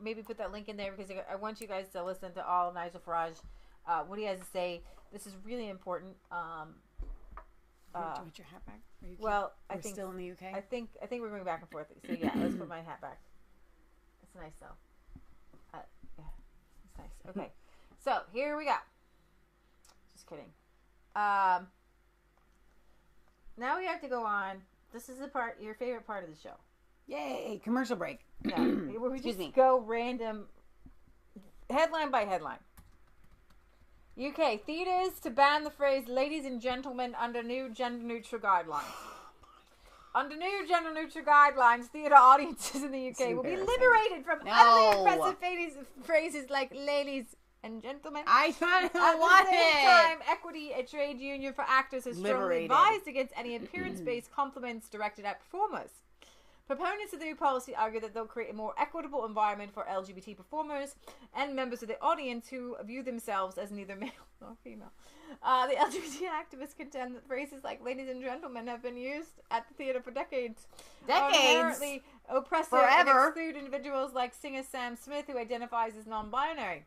Maybe put that link in there because I want you guys to listen to all Nigel Farage, what he has to say. This is really important. Do you want your hat back? I think still in the UK. I think we're going back and forth. So yeah, let's put my hat back. It's nice though. Yeah, it's nice. Okay, so here we go. Just kidding. Now we have to go on. This is your favorite part of the show. Yay! Commercial break. Yeah, where we just go random, headline by headline. UK theatres to ban the phrase "ladies and gentlemen" under new gender-neutral guidelines. Under new gender-neutral guidelines, theatre audiences in the UK will be liberated from utterly oppressive phrases like "ladies and gentlemen. I kind of want it. At the same time, Equity, a trade union for actors, has strongly advised against any appearance-based compliments directed at performers. Proponents of the new policy argue that they'll create a more equitable environment for LGBT performers and members of the audience who view themselves as neither male nor female. The LGBT activists contend that phrases like "ladies and gentlemen" have been used at the theater for decades. Apparently oppressive and exclude individuals like singer Sam Smith, who identifies as non-binary.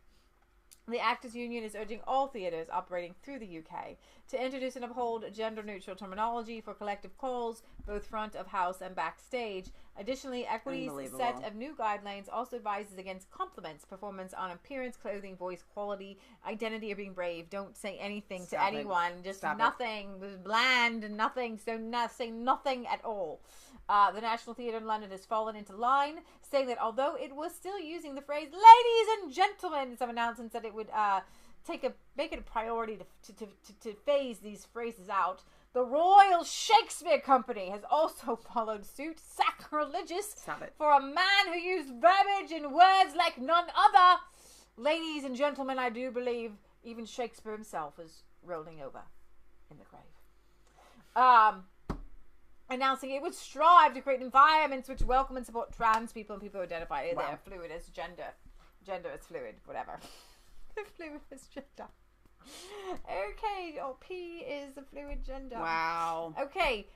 The Actors Union is urging all theatres operating through the UK to introduce and uphold gender-neutral terminology for collective calls, both front of house and backstage. Additionally, Equity's set of new guidelines also advises against compliments, performance on appearance, clothing, voice quality, identity, or being brave. Don't say anything to anyone. Just nothing. Bland and nothing. So say nothing at all. The National Theatre in London has fallen into line, saying that although it was still using the phrase "ladies and gentlemen," some announcements that it would make it a priority to phase these phrases out. The Royal Shakespeare Company has also followed suit, sacrilegious for a man who used verbiage and words like none other. Ladies and gentlemen, I do believe even Shakespeare himself is rolling over in the grave. Announcing it would strive to create environments which welcome and support trans people and people who identify their fluid as gender. Gender is fluid, whatever. Fluid is gender. Okay, P is the fluid gender. Wow. Okay,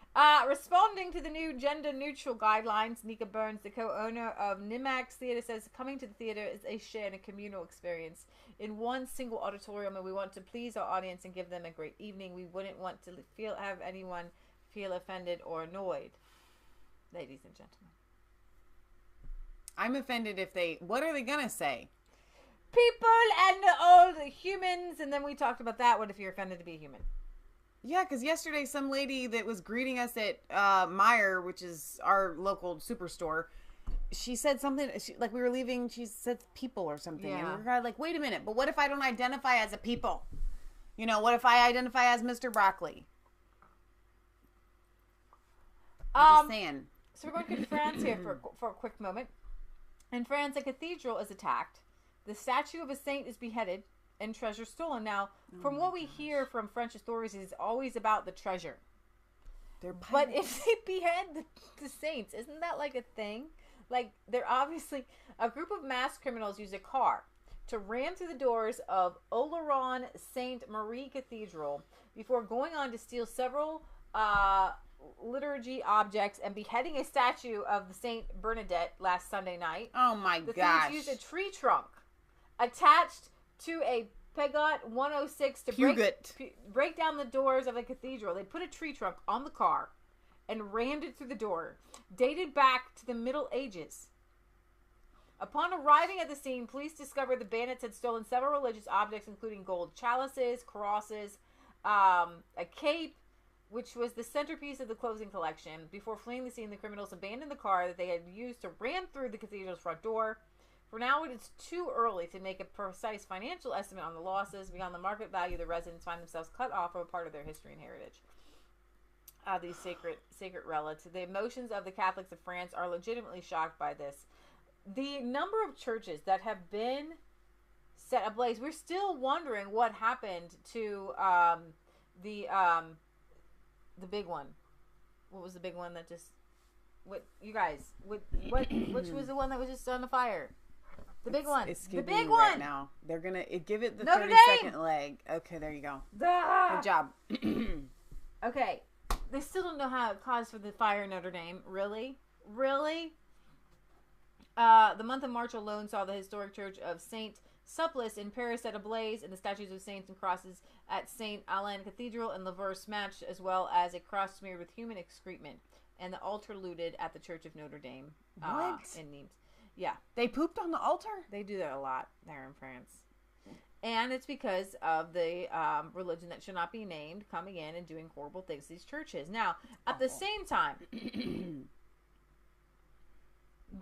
responding to the new gender-neutral guidelines, Nika Burns, the co-owner of Nimax Theatre, says coming to the theatre is a shared and communal experience in one single auditorium, and we want to please our audience and give them a great evening. We wouldn't want to have anyone feel offended or annoyed, ladies and gentlemen. I'm offended if what are they gonna say? People and all the humans, and then we talked about that. What if you're offended to be a human? Yeah, because yesterday some lady that was greeting us at Maia, which is our local superstore, she said something, like we were leaving, she said people or something, and we were kind of like, wait a minute, but what if I don't identify as a people? You know, what if I identify as Mr. Broccoli? I'm just saying. So we're going to France here for a quick moment. In France, a cathedral is attacked. The statue of a saint is beheaded and treasure stolen. Now, from what we hear from French authorities, it's always about the treasure. But if they behead the saints, isn't that like a thing? Like, they're obviously... A group of masked criminals use a car to ram through the doors of Oloron Sainte Marie Cathedral before going on to steal several liturgy objects and beheading a statue of the Saint Bernadette last Sunday night. Oh my gosh. The thieves used a tree trunk attached to a Peugeot 106 to break down the doors of the cathedral. They put a tree trunk on the car and rammed it through the door, dated back to the Middle Ages. Upon arriving at the scene, police discovered the bandits had stolen several religious objects, including gold chalices, crosses, a cape, which was the centerpiece of the closing collection. Before fleeing the scene, the criminals abandoned the car that they had used to ram through the cathedral's front door. For now, it is too early to make a precise financial estimate on the losses. Beyond the market value, the residents find themselves cut off from a part of their history and heritage. These sacred relics. The emotions of the Catholics of France are legitimately shocked by this. The number of churches that have been set ablaze, we're still wondering what happened to the big one. What was the big one that just... What, you guys, which was the one that was just on the fire? The big one. The big one. Right now. They're going to give it the Notre 30-second leg. Okay, there you go. Good job. Okay. They still don't know how it caused for the fire in Notre Dame. Really? Really? The month of March alone saw the historic church of Saint Supplice in Paris set ablaze, and the statues of saints and crosses at Saint Alain Cathedral and Louvre smashed, as well as a cross smeared with human excrement, and the altar looted at the Church of Notre Dame. What? In Nimes. Yeah. They pooped on the altar? They do that a lot there in France. And it's because of the religion that should not be named coming in and doing horrible things to these churches. Now, at the same time,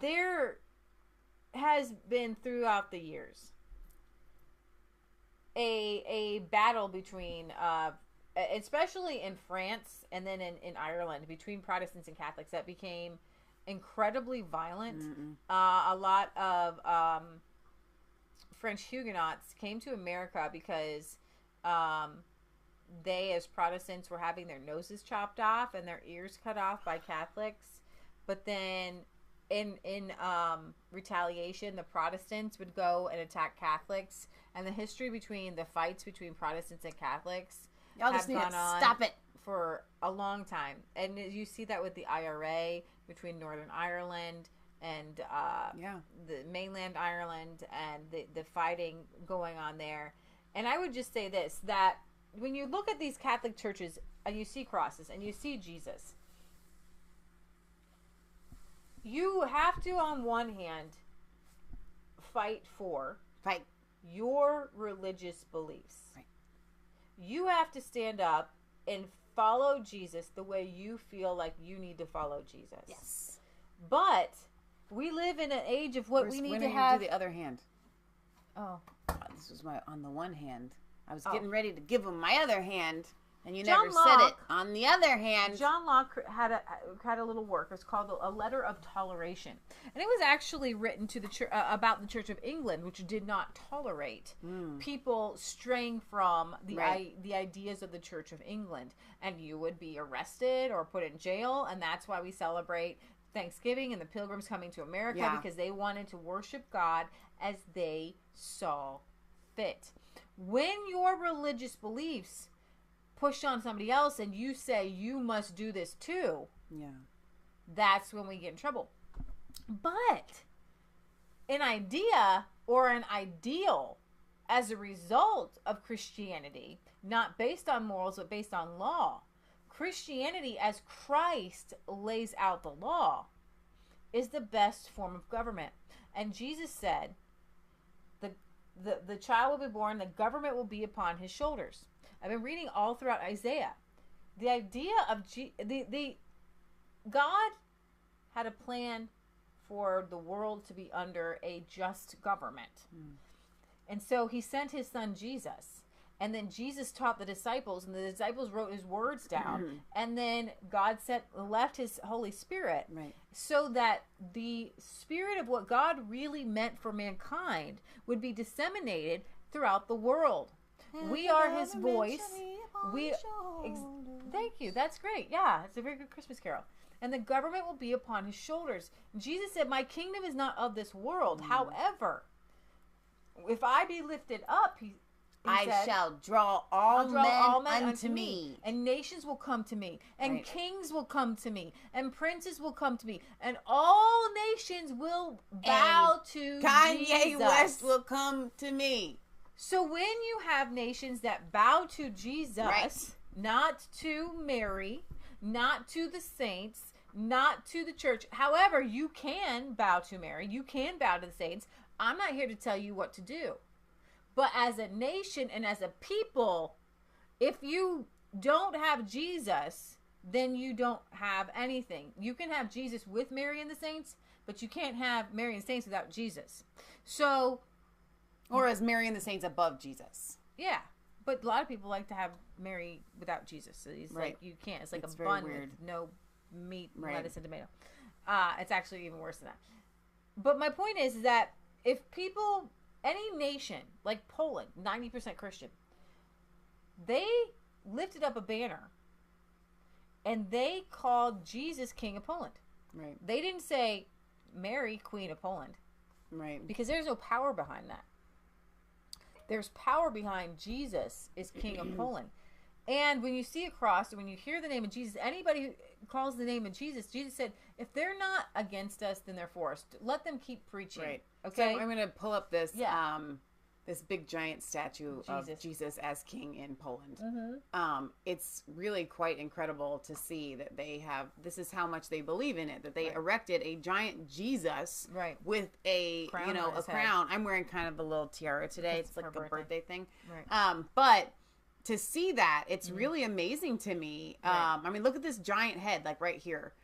there has been throughout the years a battle between, especially in France and then in Ireland, between Protestants and Catholics that became incredibly violent. A lot of French Huguenots came to America because they, as Protestants, were having their noses chopped off and their ears cut off by Catholics. But then in retaliation, the Protestants would go and attack Catholics. And the history between the fights between Protestants and Catholics have gone on stop it for a long time. And you see that with the IRA between Northern Ireland and the mainland Ireland, and the fighting going on there. And I would just say this, that when you look at these Catholic churches and you see crosses and you see Jesus, you have to, on one hand, fight your religious beliefs. Right. You have to stand up and follow Jesus the way you feel like you need to follow Jesus. Yes. But we live in an age of what we need to have. Do the other hand. Oh. This was my on the one hand. I was getting ready to give him my other hand, and you John never Locke, said it. On the other hand, John Locke had a little work. It's called A Letter of Toleration, and it was actually written to the about the Church of England, which did not tolerate people straying from the ideas of the Church of England, and you would be arrested or put in jail, and that's why we celebrate Thanksgiving and the Pilgrims coming to America, because they wanted to worship God as they saw fit. When your religious beliefs push on somebody else and you say you must do this too, that's when we get in trouble. But an idea or an ideal as a result of Christianity, not based on morals but based on law, Christianity as Christ lays out the law is the best form of government. And Jesus said, the child will be born, the government will be upon his shoulders. I've been reading all throughout Isaiah. The idea of God had a plan for the world to be under a just government. And so he sent his son Jesus. And then Jesus taught the disciples, and the disciples wrote his words down. And then God left his Holy Spirit so that the spirit of what God really meant for mankind would be disseminated throughout the world. We are his voice. Thank you. That's great. Yeah, it's a very good Christmas carol. And the government will be upon his shoulders. Jesus said, my kingdom is not of this world. However, if I be lifted up, I said, shall draw all men unto me. And nations will come to me. And kings will come to me. And princes will come to me. And all nations will bow to Kanye West will come to me. So when you have nations that bow to Jesus, not to Mary, not to the saints, not to the church. However, you can bow to Mary. You can bow to the saints. I'm not here to tell you what to do. But as a nation and as a people, if you don't have Jesus, then you don't have anything. You can have Jesus with Mary and the saints, but you can't have Mary and the saints without Jesus. So, or as Mary and the saints above Jesus. Yeah. But a lot of people like to have Mary without Jesus. So he's like, you can't. It's like a bun with no meat, lettuce, and tomato. It's actually even worse than that. But my point is that if people... Any nation, like Poland, 90% Christian, they lifted up a banner and they called Jesus King of Poland. Right. They didn't say Mary Queen of Poland. Right. Because there's no power behind that. There's power behind Jesus is King of Poland. And when you see a cross, when you hear the name of Jesus, anybody who calls the name of Jesus, Jesus said, if they're not against us, then they're for us. Let them keep preaching. Right. Okay. So I'm going to pull up this this big giant statue of Jesus as king in Poland. It's really quite incredible to see that they have, this is how much they believe in it, that they erected a giant Jesus with a crown, a crown. I'm wearing kind of a little tiara today. It's like a birthday thing. Right. But to see that, it's really amazing to me. I mean, look at this giant head, like right here,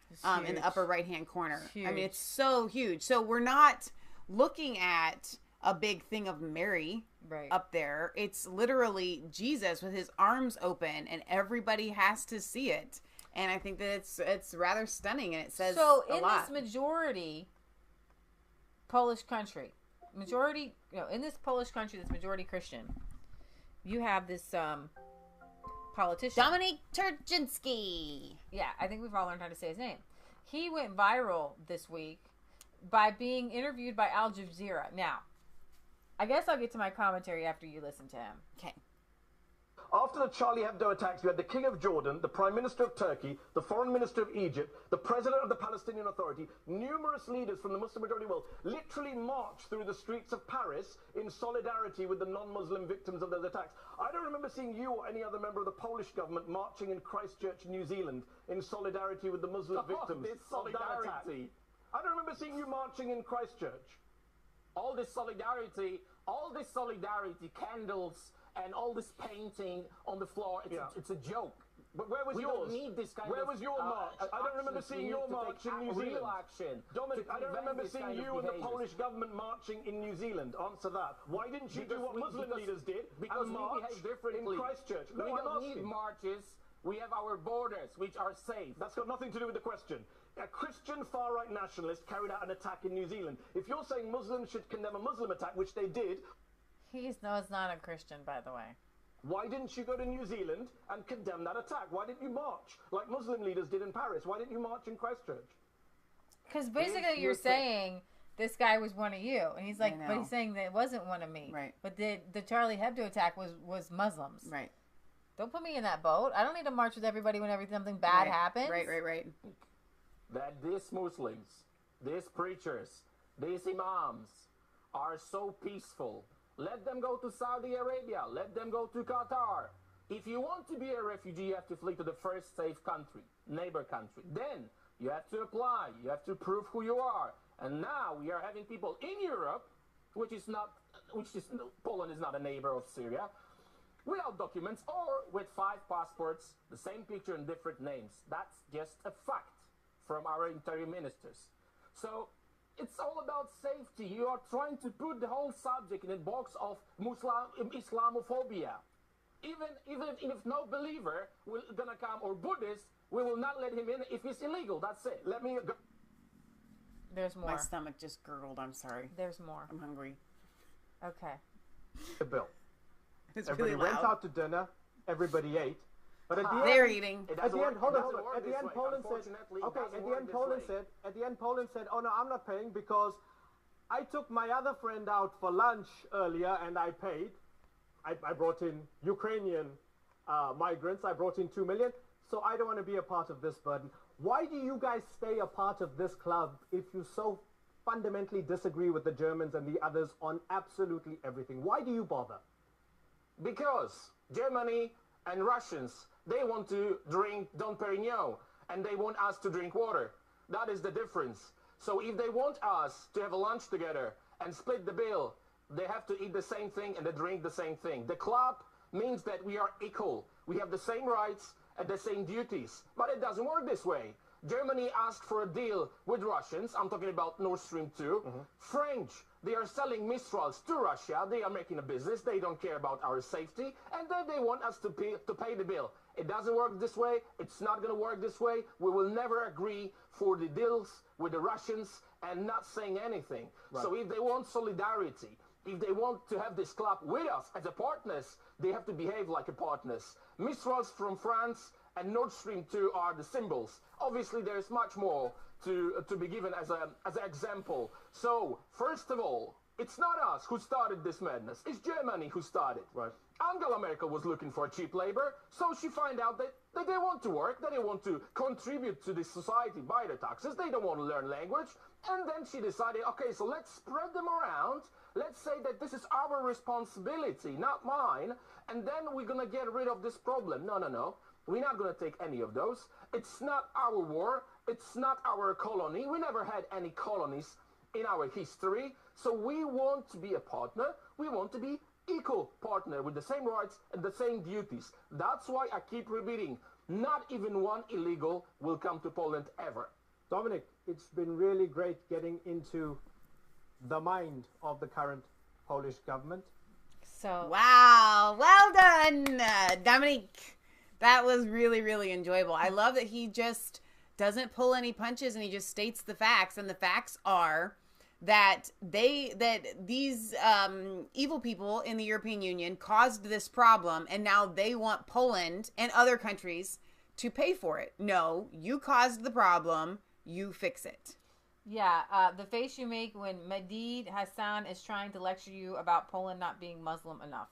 in the upper right-hand corner. I mean, it's so huge. So we're not looking at a big thing of Mary up there. It's literally Jesus with his arms open, and everybody has to see it. And I think that it's rather stunning, and it says so a lot. This majority Polish country, majority, in this Polish country that's majority Christian, you have this politician. Dominic Turczynski. Yeah, I think we've all learned how to say his name. He went viral this week by being interviewed by Al Jazeera. Now, I guess I'll get to my commentary after you listen to him. Okay. After the Charlie Hebdo attacks, you had the King of Jordan, the Prime Minister of Turkey, the Foreign Minister of Egypt, the President of the Palestinian Authority, numerous leaders from the Muslim-majority world literally marched through the streets of Paris in solidarity with the non-Muslim victims of those attacks. I don't remember seeing you or any other member of the Polish government marching in Christchurch, New Zealand, in solidarity with the Muslim victims of that attack. I don't remember seeing you marching in Christchurch. All this solidarity, candles, and all this painting on the floor, it's a joke. But where was yours? Where was your march? I don't remember seeing your march in New Zealand. Dominic, I don't remember seeing you and the Polish government marching in New Zealand. Answer that. Why didn't you do what Muslim leaders did? Because and we march behave differently. in Christchurch. No, we don't need marches. We have our borders, which are safe. That's got nothing to do with the question. A Christian far-right nationalist carried out an attack in New Zealand. If you're saying Muslims should condemn a Muslim attack, which they did... He's not a Christian, by the way. Why didn't you go to New Zealand and condemn that attack? Why didn't you march like Muslim leaders did in Paris? Why didn't you march in Christchurch? Because basically you're saying this guy was one of you. And he's like, but he's saying that it wasn't one of me. Right. But the Charlie Hebdo attack was Muslims. Right. Don't put me in that boat. I don't need to march with everybody whenever something bad happens. Right. That these Muslims, these preachers, these imams are so peaceful. Let them go to Saudi Arabia. Let them go to Qatar. If you want to be a refugee, you have to flee to the first safe country, neighbor country. Then you have to apply. You have to prove who you are. And now we are having people in Europe, Poland is not a neighbor of Syria, without documents or with 5 passports, the same picture and different names. That's just a fact from our interior ministers. So it's all about safety. You are trying to put the whole subject in a box of Islamophobia. Even if no believer will gonna come, or Buddhist, we will not let him in if he's illegal. That's it. Let me go. There's more. My stomach just gurgled. I'm sorry. There's more. I'm hungry. Okay. The bill. It's everybody really went out to dinner. Everybody ate. But at the end, they're eating. At the end, hold on. At the end, Poland said, okay, at the end, Poland said, oh no, I'm not paying because I took my other friend out for lunch earlier and I paid. I brought in Ukrainian migrants. I brought in 2 million. So I don't want to be a part of this burden. Why do you guys stay a part of this club if you so fundamentally disagree with the Germans and the others on absolutely everything? Why do you bother? Because Germany and Russians, they want to drink Dom Perignon, and they want us to drink water. That is the difference. So if they want us to have a lunch together and split the bill, they have to eat the same thing and they drink the same thing. The club means that we are equal. We have the same rights and the same duties. But it doesn't work this way. Germany asked for a deal with Russians. I'm talking about Nord Stream 2. French, they are selling Mistrals to Russia. They are making a business. They don't care about our safety. And then they want us to pay the bill. It doesn't work this way. It's not going to work this way. We will never agree for the deals with the Russians and not saying anything. Right. So if they want solidarity, if they want to have this club with us as a partners, they have to behave like a partners. Mistrals from France and Nord Stream 2 are the symbols. Obviously, there is much more to be given as an example. So, first of all, it's not us who started this madness. It's Germany who started. Right. Angela Merkel was looking for cheap labor, so she found out that they want to work, that they want to contribute to this society by their taxes. They don't want to learn language. And then she decided, okay, so let's spread them around. Let's say that this is our responsibility, not mine. And then we're going to get rid of this problem. No. We're not going to take any of those. It's not our war. It's not our colony. We never had any colonies in our history. So we want to be a partner. We want to be equal partner with the same rights and the same duties. That's why I keep repeating, not even one illegal will come to Poland ever. Dominic, it's been really great getting into the mind of the current Polish government. So, wow, well done, Dominic. That was really, really enjoyable. I love that he just doesn't pull any punches and he just states the facts. And the facts are that these evil people in the European Union caused this problem, and now they want Poland and other countries to pay for it. No, you caused the problem. You fix it. Yeah, the face you make when Madid Hassan is trying to lecture you about Poland not being Muslim enough.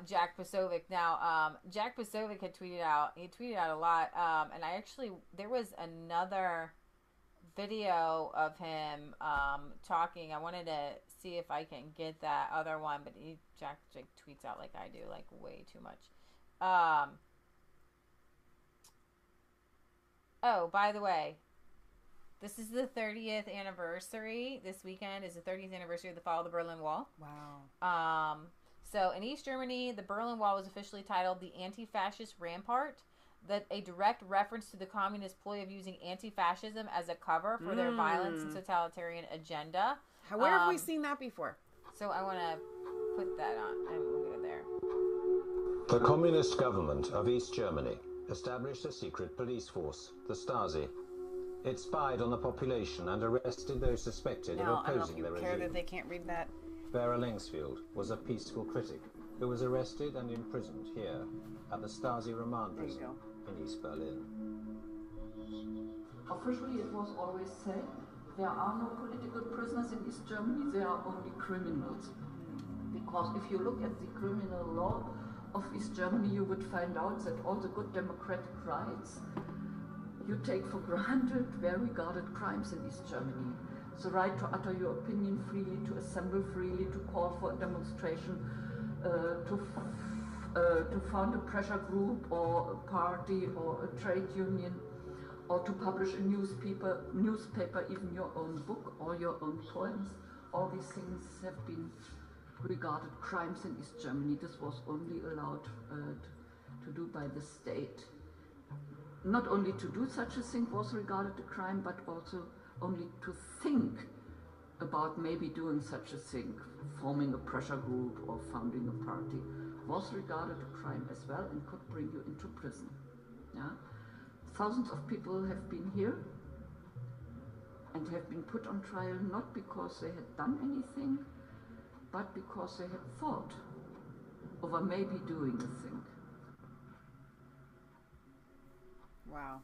Jack Pasovic. Now, Jack Pasovic had tweeted out. He tweeted out a lot, and there was another video of him talking. I wanted to see if I can get that other one, but Jack tweets out like I do, like way too much. Oh, by the way, this is the 30th anniversary. This weekend is the 30th anniversary of the fall of the Berlin Wall. Wow. So in East Germany, the Berlin Wall was officially titled the Anti-Fascist Rampart, that a direct reference to the communist ploy of using anti-fascism as a cover for their violence and totalitarian agenda. Where have we seen that before? So I want to put that on, and we'll go there. The communist government of East Germany established a secret police force, the Stasi. It spied on the population and arrested those suspected of opposing the regime. Care that they can't read that. Vera Lengsfield was a peaceful critic who was arrested and imprisoned here at the Stasi remand prison in East Berlin. Officially, it was always said there are no political prisoners in East Germany, there are only criminals. Because if you look at the criminal law of East Germany, you would find out that all the good democratic rights you take for granted were regarded crimes in East Germany. The right to utter your opinion freely, to assemble freely, to call for a demonstration, to found a pressure group or a party or a trade union, or to publish a newspaper, even your own book or your own poems. All these things have been regarded crimes in East Germany. This was only allowed to do by the state. Not only to do such a thing was regarded a crime, but also only to think about maybe doing such a thing, forming a pressure group or founding a party, was regarded a crime as well and could bring you into prison. Yeah? Thousands of people have been here and have been put on trial not because they had done anything, but because they had thought over maybe doing a thing. Wow.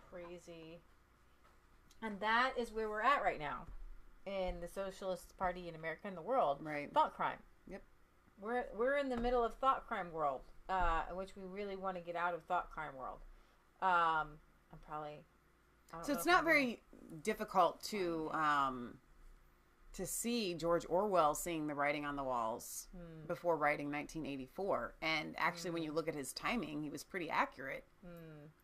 Crazy. And that is where we're at right now in the Socialist Party in America and the world. Right. Thought crime. Yep. We're in the middle of thought crime world, in which we really want to get out of thought crime world. So it's not very difficult to see George Orwell seeing the writing on the walls before writing 1984. And actually, when you look at his timing, he was pretty accurate.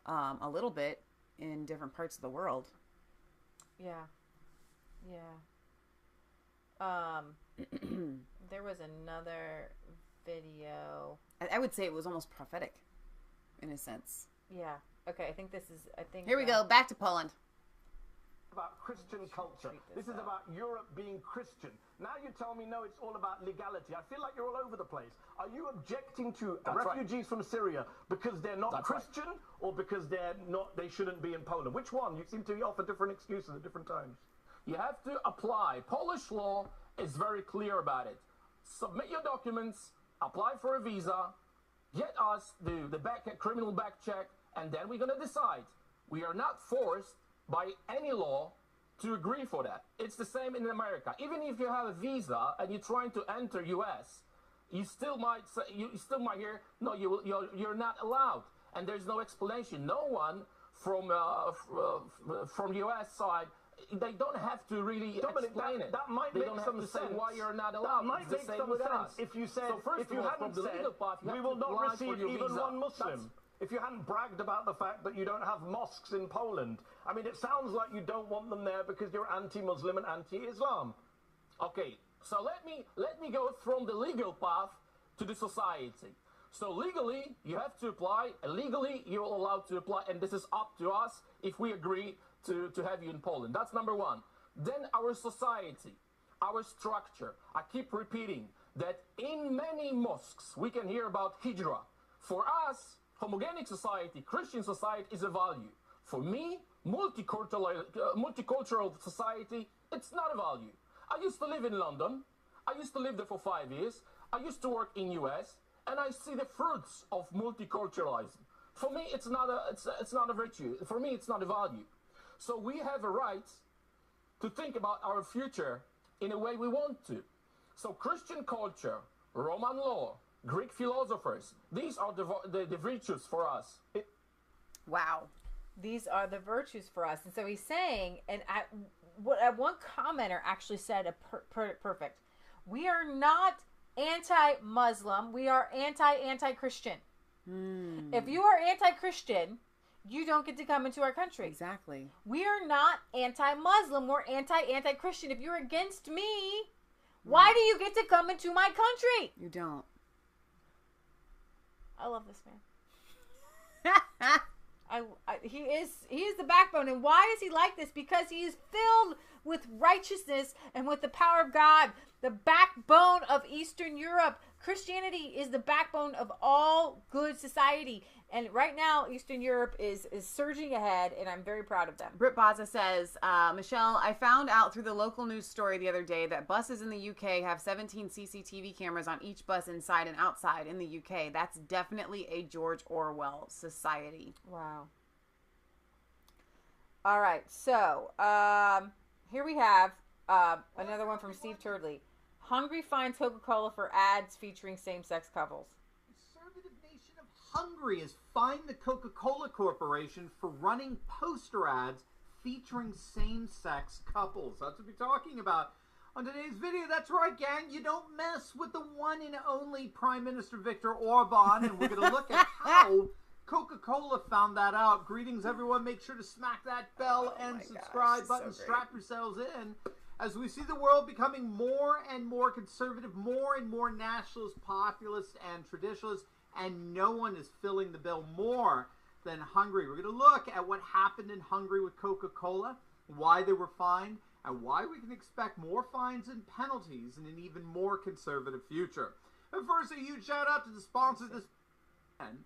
A little bit in different parts of the world. Yeah. There was another video. I would say it was almost prophetic, in a sense. Yeah. Okay. Here we go. Back to Poland. About Christian culture. This is about Europe being Christian. Now you tell me, no, it's all about legality. I feel like you're all over the place. Are you objecting to refugees from Syria because they're not Christian, or because they shouldn't be in Poland? Which one? You seem to offer different excuses at different times. You have to apply. Polish law is very clear about it. Submit your documents, apply for a visa, get us the criminal back check, and then we're going to decide. We are not forced by any law to agree for that. It's the same in America. Even if you have a visa and you're trying to enter US, you still might hear, no, you're not allowed, and there's no explanation. No one from US side, they don't have to really explain it. That might they make don't some have to sense. say why you're not allowed. That might make some sense if you said, if you hadn't said, we will not receive even one Muslim. If you hadn't bragged about the fact that you don't have mosques in Poland. I mean, it sounds like you don't want them there because you're anti-Muslim and anti-Islam. Okay, so let me go from the legal path to the society. So legally, you have to apply. Legally, you're allowed to apply, and this is up to us if we agree to have you in Poland. That's number one. Then our society, our structure. I keep repeating that in many mosques, we can hear about hijra. For us, homogenic society, Christian society is a value. For me, multicultural society, it's not a value. I used to live in London. I used to live there for 5 years. I used to work in US, and I see the fruits of multiculturalism. For me, it's not a virtue. For me, it's not a value. So we have a right to think about our future in a way we want to. So Christian culture, Roman law, Greek philosophers, these are the virtues for us. Wow. These are the virtues for us. And so he's saying, and one commenter actually said perfect. We are not anti-Muslim. We are anti-Christian. If you are anti-Christian, you don't get to come into our country. Exactly. We are not anti-Muslim. We're anti-Christian. If you're against me, why do you get to come into my country? You don't. I love this man. He is the backbone. And why is he like this? Because he is filled with righteousness and with the power of God. The backbone of Eastern Europe. Christianity is the backbone of all good society. And right now, Eastern Europe is surging ahead, and I'm very proud of them. Britt Baza says, Michelle, I found out through the local news story the other day that buses in the UK have 17 CCTV cameras on each bus inside and outside in the UK. That's definitely a George Orwell society. Wow. All right, so here we have another one from Steve Turdley. Hungary finds Coca-Cola for ads featuring same-sex couples. Conservative nation of Hungary has fined the Coca-Cola Corporation for running poster ads featuring same-sex couples. That's what we're talking about on today's video. That's right, gang. You don't mess with the one and only Prime Minister Viktor Orban, and we're going to look at how Coca-Cola found that out. Greetings, everyone. Make sure to smack that bell and subscribe button. So strap yourselves in as we see the world becoming more and more conservative, more and more nationalist, populist, and traditionalist, and no one is filling the bill more than Hungary. We're going to look at what happened in Hungary with Coca-Cola, why they were fined, and why we can expect more fines and penalties in an even more conservative future. But first, a huge shout out to the sponsor of this, and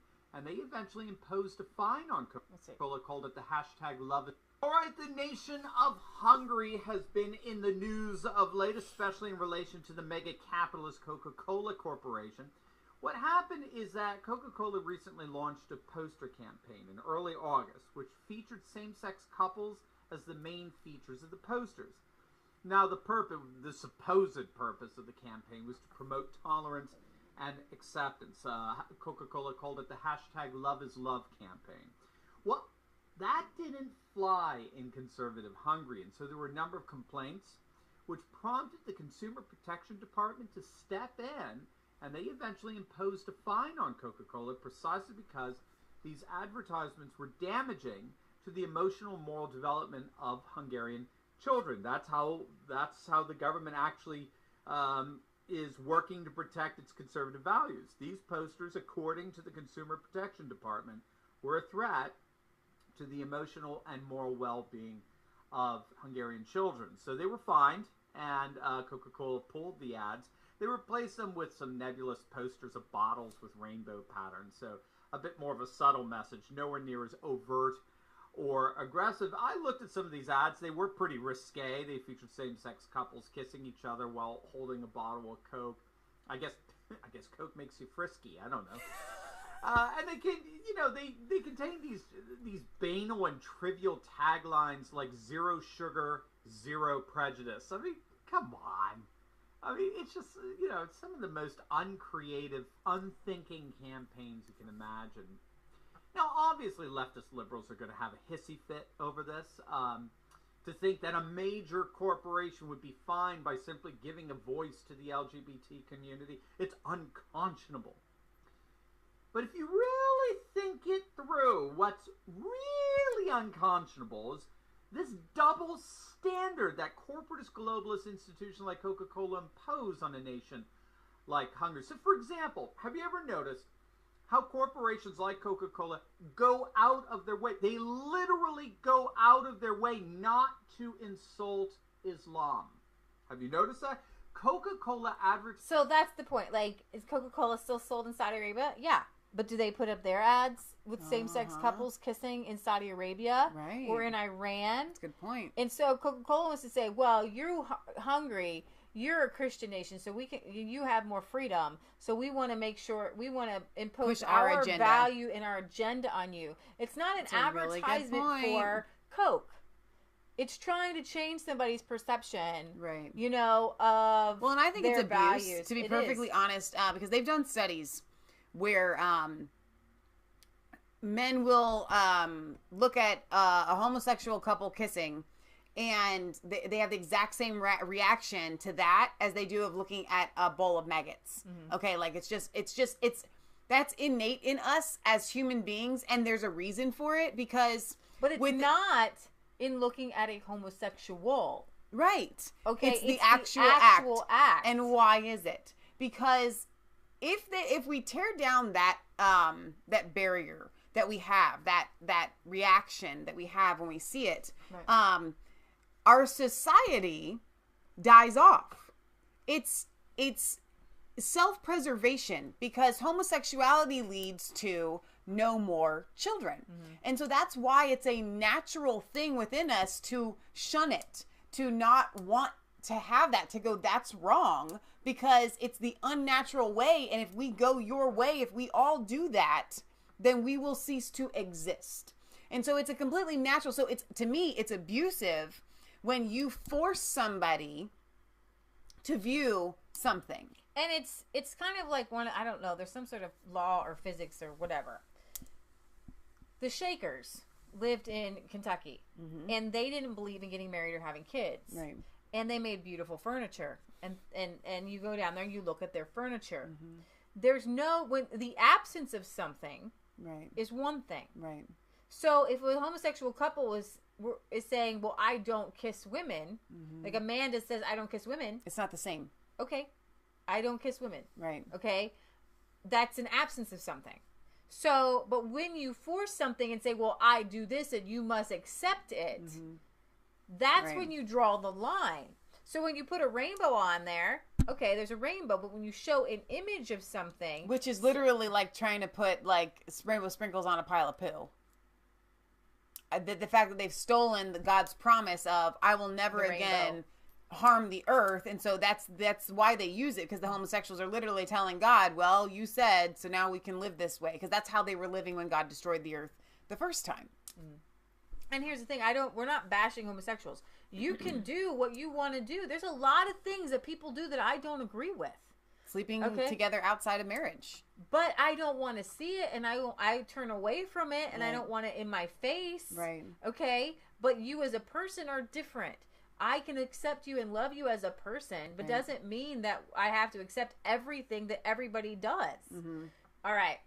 they eventually imposed a fine on Coca-Cola, called it the #LoveIt. All right, the nation of Hungary has been in the news of late, especially in relation to the mega capitalist Coca-Cola Corporation. What happened is that Coca-Cola recently launched a poster campaign in early August, which featured same-sex couples as the main features of the posters. Now, the supposed purpose of the campaign was to promote tolerance and acceptance. Coca-Cola called it the #LoveIsLove campaign. Well, that didn't fly in conservative Hungary, and so there were a number of complaints, which prompted the Consumer Protection Department to step in, and they eventually imposed a fine on Coca-Cola precisely because these advertisements were damaging to the emotional and moral development of Hungarian children. That's how the government actually is working to protect its conservative values. These posters, according to the Consumer Protection Department, were a threat to the emotional and moral well-being of Hungarian children. So they were fined, and Coca-Cola pulled the ads. They replaced them with some nebulous posters of bottles with rainbow patterns, so a bit more of a subtle message, nowhere near as overt or aggressive. I looked at some of these ads. They were pretty risque. They featured same-sex couples kissing each other while holding a bottle of Coke. I guess Coke makes you frisky. I don't know. And they contain these banal and trivial taglines like "zero sugar, zero prejudice." I mean, come on. I mean, it's just, it's some of the most uncreative, unthinking campaigns you can imagine. Now, obviously, leftist liberals are going to have a hissy fit over this. To think that a major corporation would be fined by simply giving a voice to the LGBT community, it's unconscionable. But if you really think it through, what's really unconscionable is this double standard that corporatist globalist institutions like Coca-Cola impose on a nation like Hungary. So, for example, have you ever noticed how corporations like Coca-Cola go out of their way? They literally go out of their way not to insult Islam. Have you noticed that? Coca-Cola advertises. So that's the point. Like, is Coca-Cola still sold in Saudi Arabia? Yeah. But do they put up their ads with same-sex couples kissing in Saudi Arabia or in Iran? That's a good point. And so Coca-Cola wants to say, well, you're hungry. You're a Christian nation, so you have more freedom. So we want to make sure, we want to impose our value and our agenda on you. It's not an advertisement for Coke. It's trying to change somebody's perception, right? You know, of well, and I think it's abuse, values. To be perfectly honest, because they've done studies where men will look at a homosexual couple kissing, and they have the exact same reaction to that as they do of looking at a bowl of maggots. Mm-hmm. Okay, like it's that's innate in us as human beings, and there's a reason for it because, but it's not in looking at a homosexual, right? Okay, it's the actual act. And why is it? Because if we tear down that that barrier that we have, that reaction that we have when we see it, right. Our society dies off. It's self-preservation, because homosexuality leads to no more children. Mm-hmm. And so that's why it's a natural thing within us to shun it, to not want to have that, to go, that's wrong, because it's the unnatural way. And if we go your way, if we all do that, then we will cease to exist. And so it's a completely natural. So it's, to me, it's abusive when you force somebody to view something. And it's kind of like I don't know, there's some sort of law or physics or whatever. The Shakers lived in Kentucky, mm-hmm. and they didn't believe in getting married or having kids. Right. And they made beautiful furniture. And you go down there and you look at their furniture. Mm-hmm. There's when the absence of something right. is one thing. Right. So if a homosexual couple is saying, well, I don't kiss women, mm-hmm. like Amanda says, I don't kiss women. It's not the same. Okay. I don't kiss women. Right. Okay. That's an absence of something. So, but when you force something and say, well, I do this and you must accept it, mm-hmm. that's right. when you draw the line. So when you put a rainbow on there, okay, there's a rainbow, but when you show an image of something, which is literally like trying to put like rainbow sprinkles on a pile of poo. The fact that they've stolen God's promise of, I will never again harm the earth. And so that's why they use it, because the homosexuals are literally telling God, well, you said, so now we can live this way, because that's how they were living when God destroyed the earth the first time. Mm. And here's the thing, we're not bashing homosexuals. You can do what you want to do. There's a lot of things that people do that I don't agree with. Sleeping together outside of marriage. But I don't want to see it, and I turn away from it, and right. I don't want it in my face. Right. Okay? But you as a person are different. I can accept you and love you as a person, but right. doesn't mean that I have to accept everything that everybody does. Mm-hmm. All right.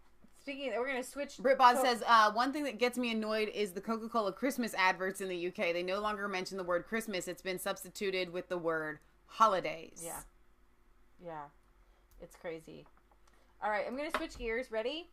Speaking of, we're going to switch. Britbot says, one thing that gets me annoyed is the Coca-Cola Christmas adverts in the UK. They no longer mention the word Christmas. It's been substituted with the word holidays. Yeah. Yeah. It's crazy. All right. I'm going to switch gears. Ready?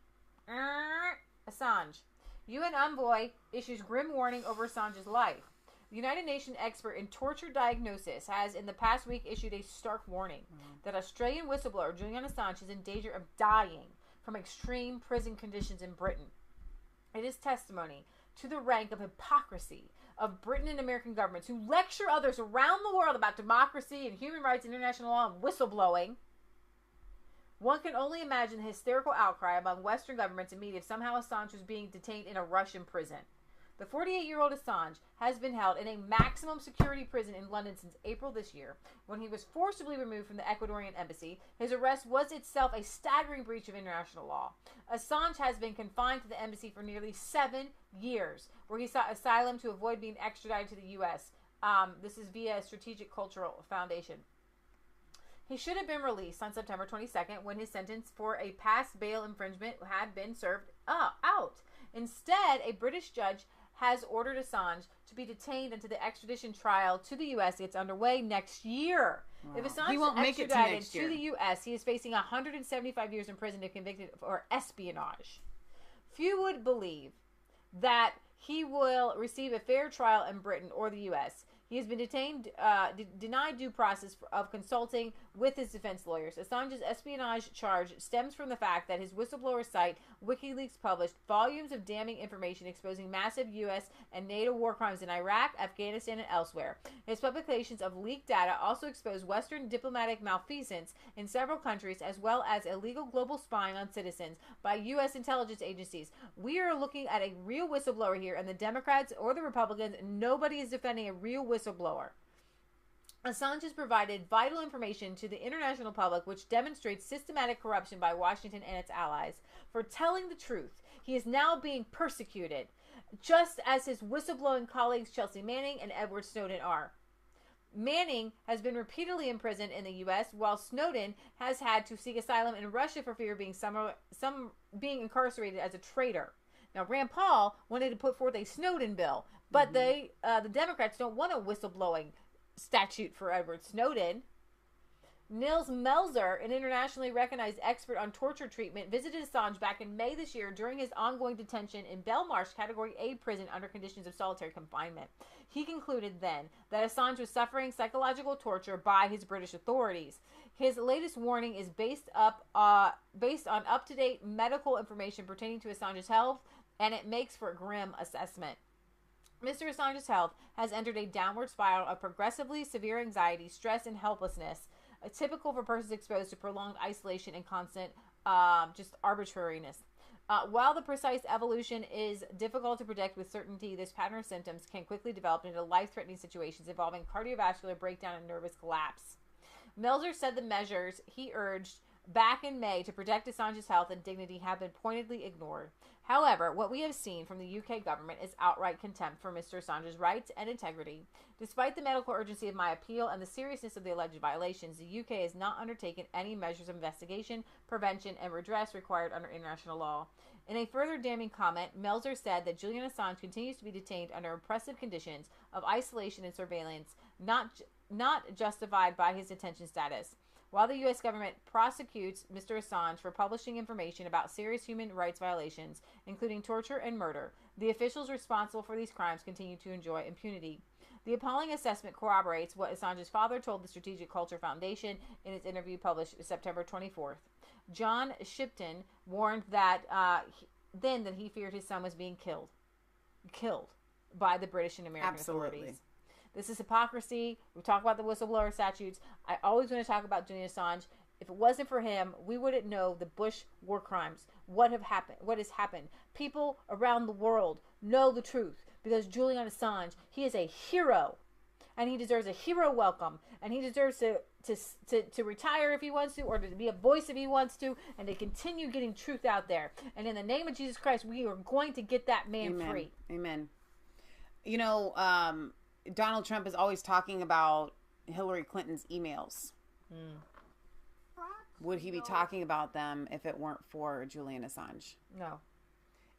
Assange. UN envoy issues grim warning over Assange's life. The United Nations expert in torture diagnosis has in the past week issued a stark warning that Australian whistleblower Julian Assange is in danger of dying from extreme prison conditions in Britain. It is testimony to the rank of hypocrisy of Britain and American governments who lecture others around the world about democracy and human rights, international law, and whistleblowing. One can only imagine the hysterical outcry among Western governments and media if somehow Assange was being detained in a Russian prison. The 48-year-old Assange has been held in a maximum security prison in London since April this year, when he was forcibly removed from the Ecuadorian embassy. His arrest was itself a staggering breach of international law. Assange has been confined to the embassy for nearly 7 years, where he sought asylum to avoid being extradited to the U.S. This is via a Strategic Cultural Foundation. He should have been released on September 22nd, when his sentence for a past bail infringement had been served out. Instead, a British judge has ordered Assange to be detained until the extradition trial to the U.S. gets underway next year. Wow. If Assange is extradited to the U.S., he is facing 175 years in prison if convicted for espionage. Few would believe that he will receive a fair trial in Britain or the U.S. He has been denied due process of consulting with his defense lawyers. Assange's espionage charge stems from the fact that his whistleblower site, WikiLeaks, published volumes of damning information exposing massive U.S. and NATO war crimes in Iraq, Afghanistan, and elsewhere. His publications of leaked data also expose Western diplomatic malfeasance in several countries, as well as illegal global spying on citizens by U.S. intelligence agencies. We are looking at a real whistleblower here, and the Democrats or the Republicans, nobody is defending a real whistleblower. Assange has provided vital information to the international public which demonstrates systematic corruption by Washington and its allies. For telling the truth, he is now being persecuted, just as his whistleblowing colleagues Chelsea Manning and Edward Snowden are. Manning has been repeatedly imprisoned in the U.S., while Snowden has had to seek asylum in Russia for fear of being being incarcerated as a traitor. Now, Rand Paul wanted to put forth a Snowden bill, but the Democrats don't want a whistleblowing statute for Edward Snowden. Nils Melzer, an internationally recognized expert on torture treatment, visited Assange back in May this year during his ongoing detention in Belmarsh Category A prison under conditions of solitary confinement. He concluded then that Assange was suffering psychological torture by his British authorities. His latest warning is based on up-to-date medical information pertaining to Assange's health, and it makes for a grim assessment. Mr. Assange's health has entered a downward spiral of progressively severe anxiety, stress, and helplessness, typical for persons exposed to prolonged isolation and constant just arbitrariness. While the precise evolution is difficult to predict with certainty, this pattern of symptoms can quickly develop into life-threatening situations involving cardiovascular breakdown and nervous collapse. Melzer said the measures he urged back in May to protect Assange's health and dignity have been pointedly ignored. However, what we have seen from the UK government is outright contempt for Mr. Assange's rights and integrity. Despite the medical urgency of my appeal and the seriousness of the alleged violations, the UK has not undertaken any measures of investigation, prevention, and redress required under international law. In a further damning comment, Melzer said that Julian Assange continues to be detained under oppressive conditions of isolation and surveillance, not justified by his detention status. While the U.S. government prosecutes Mr. Assange for publishing information about serious human rights violations, including torture and murder, the officials responsible for these crimes continue to enjoy impunity. The appalling assessment corroborates what Assange's father told the Strategic Culture Foundation in his interview published September 24th. John Shipton warned that that he feared his son was being killed by the British and American authorities. This is hypocrisy. We talk about the whistleblower statutes. I always want to talk about Julian Assange. If it wasn't for him, we wouldn't know the Bush war crimes. What has happened? People around the world know the truth because Julian Assange, he is a hero, and he deserves a hero welcome, and he deserves to retire if he wants to, or to be a voice if he wants to, and to continue getting truth out there. And in the name of Jesus Christ, we are going to get that man free. Amen. You know, Donald Trump is always talking about Hillary Clinton's emails. Would he be talking about them if it weren't for Julian Assange? No.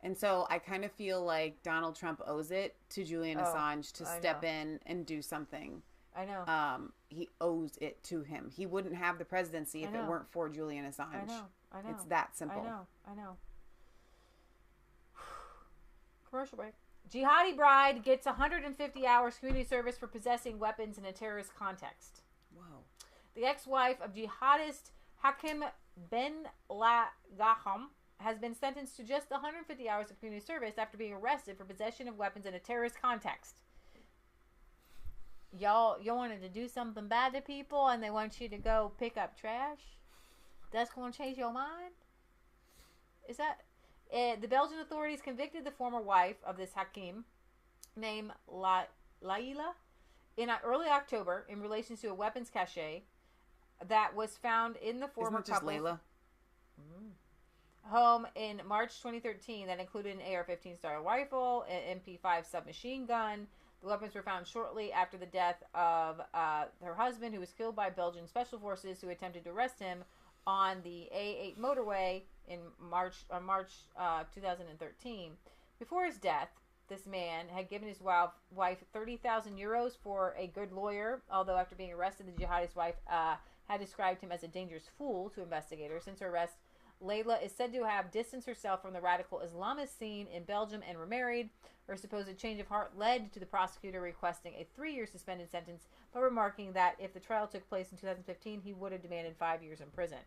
And so I kind of feel like Donald Trump owes it to Julian Assange to step in and do something. I know. He owes it to him. He wouldn't have the presidency if it weren't for Julian Assange. I know. It's that simple. I know. Commercial break. Jihadi bride gets 150 hours community service for possessing weapons in a terrorist context. Whoa. The ex-wife of jihadist Hakim Ben Lagaham has been sentenced to just 150 hours of community service after being arrested for possession of weapons in a terrorist context. Y'all wanted to do something bad to people and they want you to go pick up trash? That's going to change your mind? Is that... the Belgian authorities convicted the former wife of this Hakim, named Laila, in early October in relation to a weapons cache that was found in the former couple's home in March 2013 that included an AR-15 style rifle, an MP5 submachine gun. The weapons were found shortly after the death of her husband, who was killed by Belgian special forces who attempted to arrest him on the A8 motorway on March 2013. Before his death, this man had given his wife 30,000 euros for a good lawyer, although after being arrested, the jihadist wife had described him as a dangerous fool to investigators. Since her arrest, Layla is said to have distanced herself from the radical Islamist scene in Belgium and remarried. Her supposed change of heart led to the prosecutor requesting a 3-year suspended sentence, but remarking that if the trial took place in 2015, he would have demanded 5 years in prison.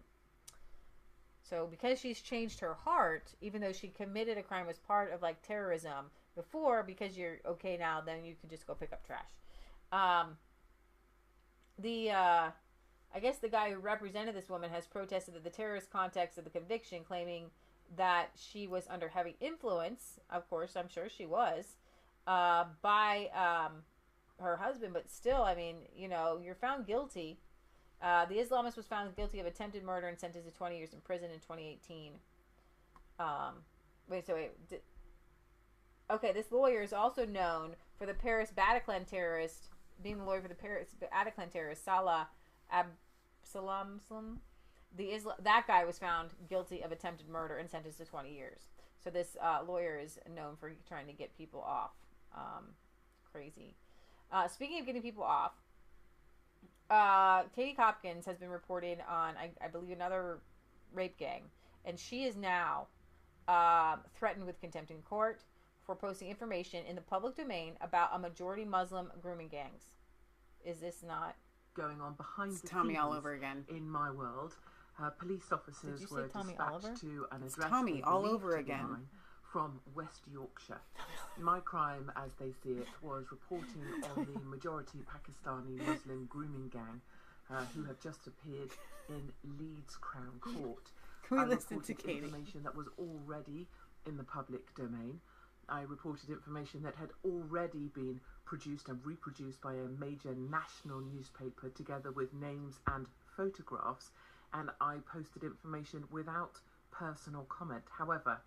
So because she's changed her heart, even though she committed a crime as part of like terrorism before, because you're okay now, then you can just go pick up trash. I guess the guy who represented this woman has protested the terrorist context of the conviction, claiming that she was under heavy influence. Of course, I'm sure she was, by her husband. But still, I mean, you know, you're found guilty. The Islamist was found guilty of attempted murder and sentenced to 20 years in prison in 2018. Okay, this lawyer is also known for the Paris Bataclan terrorist, being the lawyer for the Paris Bataclan terrorist, Salah Absalam. That guy was found guilty of attempted murder and sentenced to 20 years. So this lawyer is known for trying to get people off. Crazy. Speaking of getting people off, Katie Hopkins has been reported on, I believe, another rape gang. And she is now threatened with contempt in court for posting information in the public domain about a majority Muslim grooming gangs. Is this not going on behind the Tommy scenes all over again in my world? Police officers were dispatched to an address Tommy all over again from West Yorkshire. My crime, as they see it, was reporting on the majority Pakistani Muslim grooming gang who have just appeared in Leeds Crown Court. Can we listen to Katie? Information that was already in the public domain. I reported information that had already been produced and reproduced by a major national newspaper together with names and photographs, and I posted information without personal comment. However,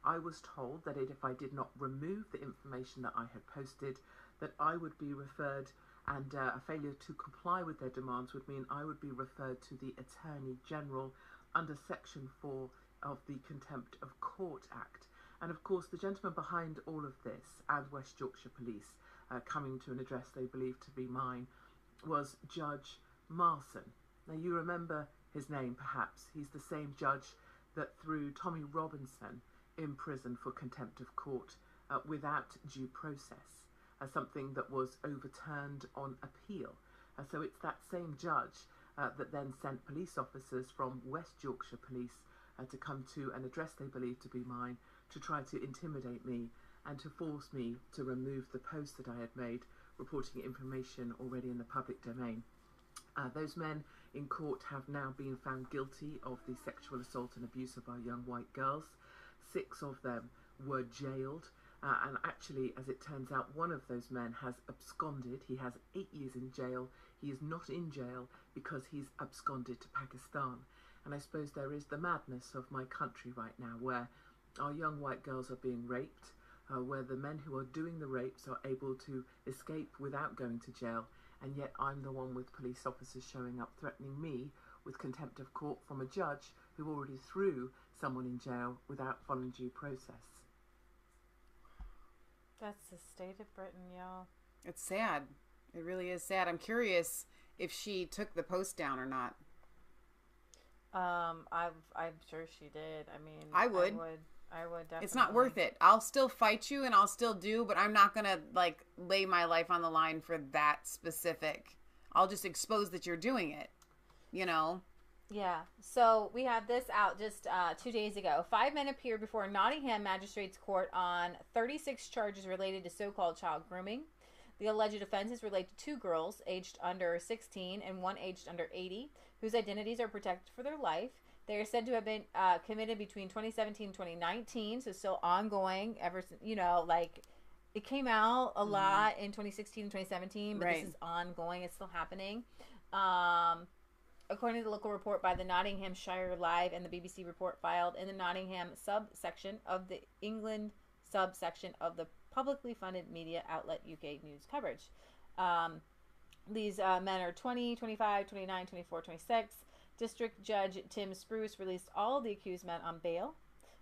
I was told that if I did not remove the information that I had posted, that I would be referred, and a failure to comply with their demands would mean I would be referred to the Attorney General under Section 4 of the Contempt of Court Act. And of course, the gentleman behind all of this, and West Yorkshire Police, coming to an address they believed to be mine, was Judge Marson. Now, you remember his name, perhaps. He's the same judge that threw Tommy Robinson in prison for contempt of court without due process, something that was overturned on appeal. So it's that same judge that then sent police officers from West Yorkshire Police to come to an address they believed to be mine, to try to intimidate me and to force me to remove the post that I had made reporting information already in the public domain. Those men in court have now been found guilty of the sexual assault and abuse of our young white girls. 6 of them were jailed, and actually, as it turns out, one of those men has absconded. He has 8 years in jail. He is not in jail because he's absconded to Pakistan. And I suppose there is the madness of my country right now, where our young white girls are being raped, where the men who are doing the rapes are able to escape without going to jail, and yet I'm the one with police officers showing up threatening me with contempt of court from a judge who already threw someone in jail without following due process. That's the state of Britain, y'all. It's sad. It really is sad. I'm curious if she took the post down or not. I'm sure she did. I mean, I would definitely. It's not worth it. I'll still fight you and I'll still do, but I'm not gonna like lay my life on the line for that specific. I'll just expose that you're doing it, you know? Yeah. So we have this out just 2 days ago. 5 men appeared before Nottingham Magistrates Court on 36 charges related to so-called child grooming. The alleged offenses relate to 2 girls aged under 16 and 1 aged under 80, whose identities are protected for their life. They are said to have been committed between 2017 and 2019, so still ongoing ever since, you know, like it came out a lot in 2016 and 2017, but right. This is ongoing. It's still happening. According to the local report by the Nottinghamshire Live and the BBC report filed in the Nottingham subsection of the England subsection of the publicly funded media outlet UK News coverage. These men are 20, 25, 29, 24, 26. District Judge Tim Spruce released all of the accused men on bail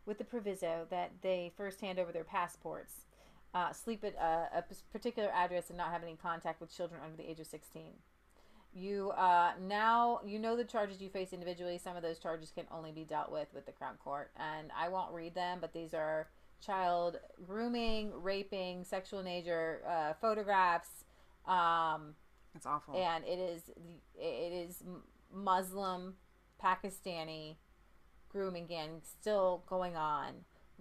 with the proviso that they first hand over their passports, sleep at a particular address, and not have any contact with children under the age of 16. You now you know the charges you face individually. Some of those charges can only be dealt with the Crown Court, and I won't read them. But these are child grooming, raping, sexual nature, photographs. It's awful, and it is Muslim, Pakistani grooming gang still going on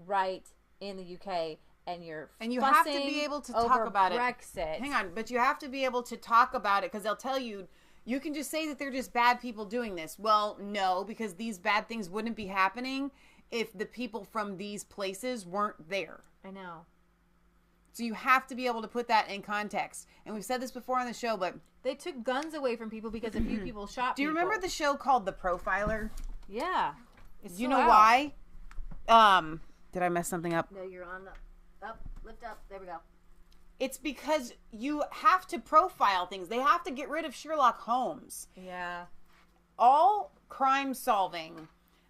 right in the UK. And you have to be able to talk about Brexit. Hang on, but you have to be able to talk about it because they'll tell you can just say that they're just bad people doing this. Well, no, because these bad things wouldn't be happening if the people from these places weren't there. I know. So you have to be able to put that in context. And we've said this before on the show, but they took guns away from people because a few people shot people. Do you remember the show called The Profiler? Yeah. Do you know why? Did I mess something up? No, you're on the... Up, lift up. There we go. It's because you have to profile things. They have to get rid of Sherlock Holmes. Yeah. All crime solving,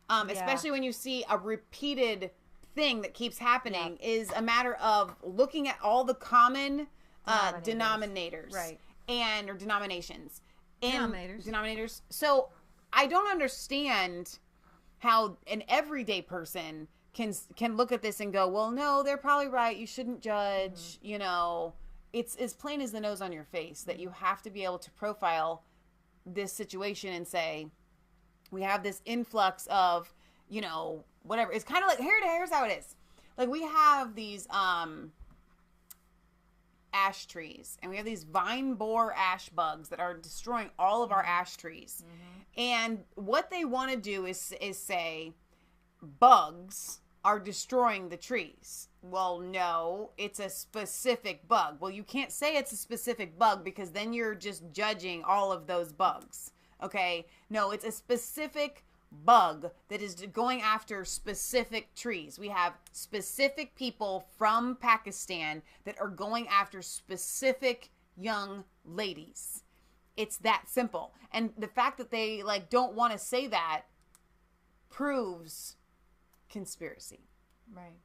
especially when you see a repeated thing that keeps happening, is a matter of looking at all the common denominators. Right. Or denominations. Denominators. So I don't understand how an everyday person can look at this and go, well, no, they're probably right. You shouldn't judge. You know, it's as plain as the nose on your face that you have to be able to profile this situation and say, we have this influx of, you know, whatever. It's kind of like, here's how it is. Like, we have these ash trees, and we have these vine borer ash bugs that are destroying all of our ash trees. And what they want to do is say bugs are destroying the trees. Well, no, it's a specific bug. Well, you can't say it's a specific bug because then you're just judging all of those bugs. Okay? No, it's a specific bug that is going after specific trees. We have specific people from Pakistan that are going after specific young ladies. It's that simple. And the fact that they don't want to say that proves conspiracy. Right.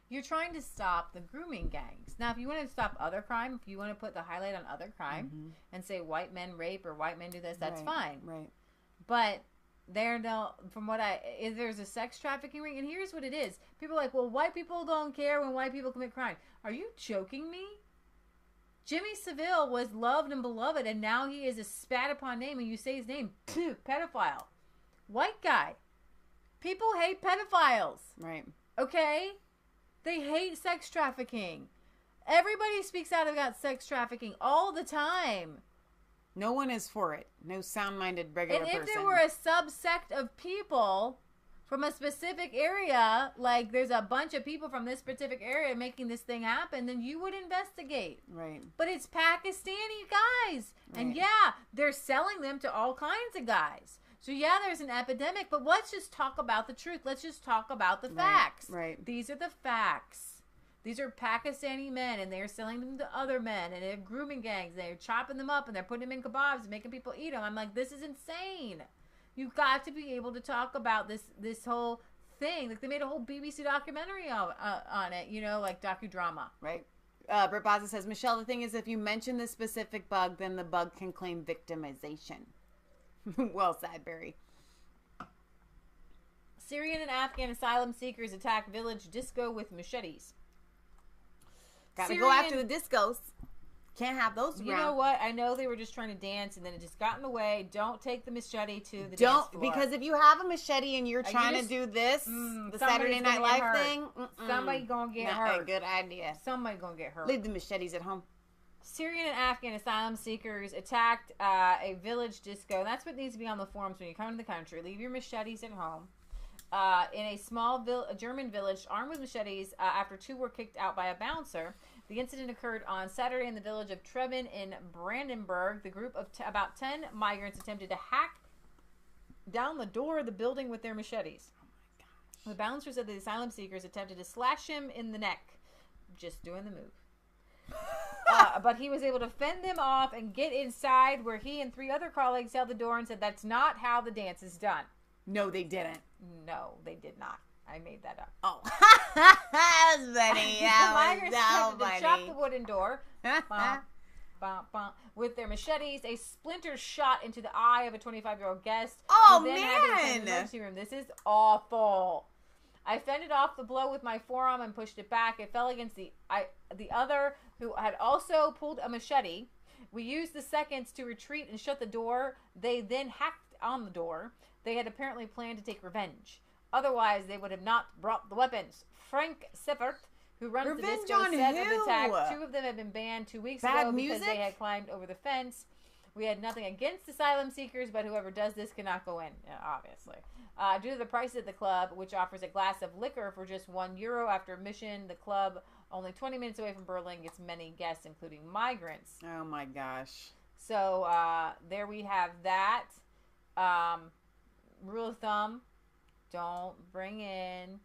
You're trying to stop the grooming gangs. Now, if you want to stop other crime, if you want to put the highlight on other crime and say white men rape or white men do this, that's fine. Right. But there's a sex trafficking ring, and here's what it is. People are like, well, white people don't care when white people commit crime. Are you joking me? Jimmy Savile was loved and beloved, and now he is a spat upon name, and you say his name, pedophile. White guy. People hate pedophiles. Right. Okay? They hate sex trafficking. Everybody speaks out about sex trafficking all the time. No one is for it. No sound-minded regular person. And if there were a subsect of people from a specific area, like there's a bunch of people from this specific area making this thing happen, then you would investigate. Right. But it's Pakistani guys. Right. And yeah, they're selling them to all kinds of guys. So yeah, there's an epidemic, but let's just talk about the truth. Let's just talk about the facts. Right. These are the facts. These are Pakistani men, and they're selling them to other men, and they're grooming gangs, and they're chopping them up, and they're putting them in kebabs and making people eat them. I'm like, this is insane. You've got to be able to talk about this whole thing. Like, they made a whole BBC documentary on it, like docudrama. Right. Britt Baza says, Michelle, the thing is, if you mention this specific bug, then the bug can claim victimization. Well said, Barry. Syrian and Afghan asylum seekers attack village disco with machetes. Gotta go after the discos. Can't have those around. You know what? I know they were just trying to dance, and then it just got in the way. Don't take the machete to the dance floor. Because if you have a machete and you're trying to do this, the Saturday Night Live thing, somebody gonna get hurt. A good idea. Somebody gonna get hurt. Leave the machetes at home. Syrian and Afghan asylum seekers attacked a village disco. And that's what needs to be on the forums when you come to the country. Leave your machetes at home. In a small German village, armed with machetes, after two were kicked out by a bouncer. The incident occurred on Saturday in the village of Treben in Brandenburg. The group of about 10 migrants attempted to hack down the door of the building with their machetes. Oh my gosh. The bouncer said the asylum seekers attempted to slash him in the neck. Just doing the move. But he was able to fend them off and get inside, where he and 3 other colleagues held the door and said, that's not how the dance is done. No, they didn't. No, they did not. I made that up. Oh. That's funny. The migrants attempted to chop the wooden door. with their machetes. A splinter shot into the eye of a 25-year-old guest. Oh, who then had to be taken to the emergency room. This is awful. I fended off the blow with my forearm and pushed it back. It fell against the other, who had also pulled a machete. We used the seconds to retreat and shut the door. They then hacked on the door. They had apparently planned to take revenge. Otherwise, they would have not brought the weapons. Frank Siffert, who runs the disco, said of the attack, 2 of them had been banned 2 weeks ago because they had climbed over the fence. We had nothing against asylum seekers, but whoever does this cannot go in, obviously. Due to the prices at the club, which offers a glass of liquor for just €1 after admission, the club, only 20 minutes away from Berlin, gets many guests, including migrants. Oh, my gosh. So, there we have that. Rule of thumb, don't bring in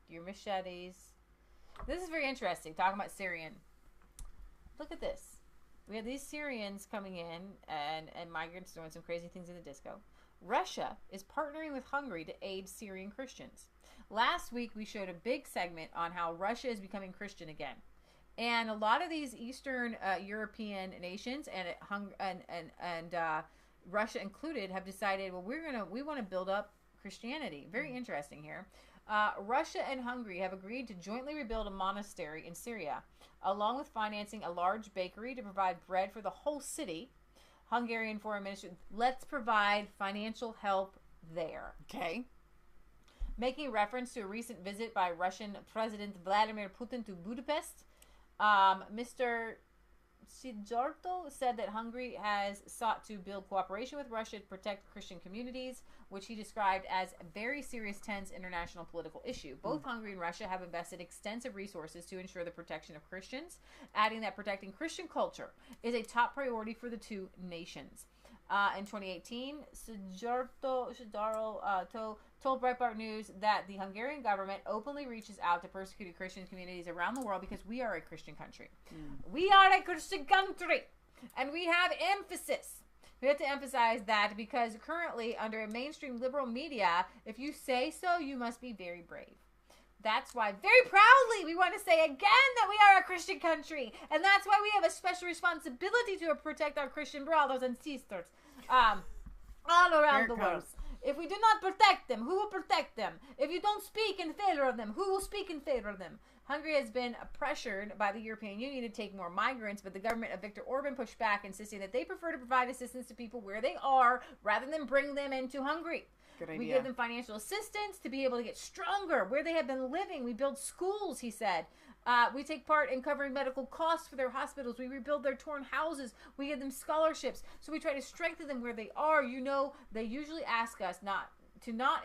your machetes. This is very interesting, talking about Syrian. Look at this. We have these Syrians coming in and migrants doing some crazy things in the disco. Russia is partnering with Hungary to aid Syrian Christians. Last week, we showed a big segment on how Russia is becoming Christian again. And a lot of these Eastern European nations and Russia included have decided, well, we want to build up Christianity. Very interesting here. Russia and Hungary have agreed to jointly rebuild a monastery in Syria, along with financing a large bakery to provide bread for the whole city. Hungarian Foreign Ministry, let's provide financial help there. Okay. Making reference to a recent visit by Russian President Vladimir Putin to Budapest, Mr. Sijarto said that Hungary has sought to build cooperation with Russia to protect Christian communities, which he described as a very serious, tense international political issue. Both Hungary and Russia have invested extensive resources to ensure the protection of Christians, adding that protecting Christian culture is a top priority for the two nations. In 2018, Sijarto told Breitbart News that the Hungarian government openly reaches out to persecuted Christian communities around the world because we are a Christian country. We are a Christian country, and we have emphasis. We have to emphasize that because currently, under a mainstream liberal media, if you say so, you must be very brave. That's why, very proudly, we want to say again that we are a Christian country. And that's why we have a special responsibility to protect our Christian brothers and sisters all around the world. If we do not protect them, who will protect them? If you don't speak in favor of them, who will speak in favor of them? Hungary has been pressured by the European Union to take more migrants, but the government of Viktor Orban pushed back, insisting that they prefer to provide assistance to people where they are rather than bring them into Hungary. Good idea. We give them financial assistance to be able to get stronger where they have been living. We build schools, he said. We take part in covering medical costs for their hospitals. We rebuild their torn houses. We give them scholarships. So we try to strengthen them where they are. You know, they usually ask us not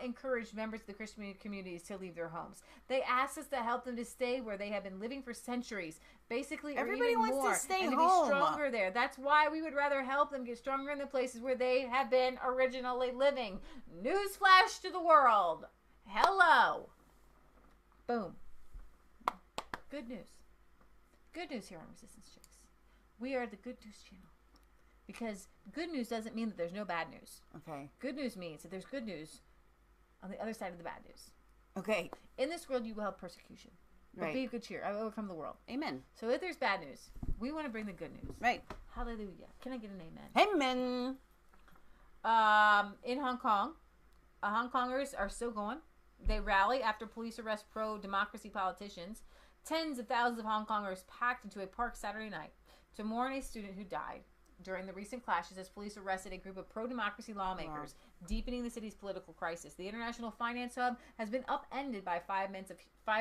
encourage members of the Christian communities to leave their homes. They ask us to help them to stay where they have been living for centuries. Basically, everybody wants more, to stay and home. To be stronger there. That's why we would rather help them get stronger in the places where they have been originally living. Newsflash to the world. Hello. Boom. Good news. Good news here on Resistance Chicks. We are the Good News Channel. Because good news doesn't mean that there's no bad news. Okay. Good news means that there's good news on the other side of the bad news. Okay. In this world, you will have persecution. But right. Be of good cheer. I will overcome the world. Amen. So if there's bad news, we want to bring the good news. Right. Hallelujah. Can I get an amen? Amen. In Hong Kong, Hong Kongers are still going. They rally after police arrest pro-democracy politicians. Tens of thousands of Hong Kongers packed into a park Saturday night to mourn a student who died during the recent clashes as police arrested a group of pro-democracy lawmakers, deepening the city's political crisis. The international finance hub has been upended by 5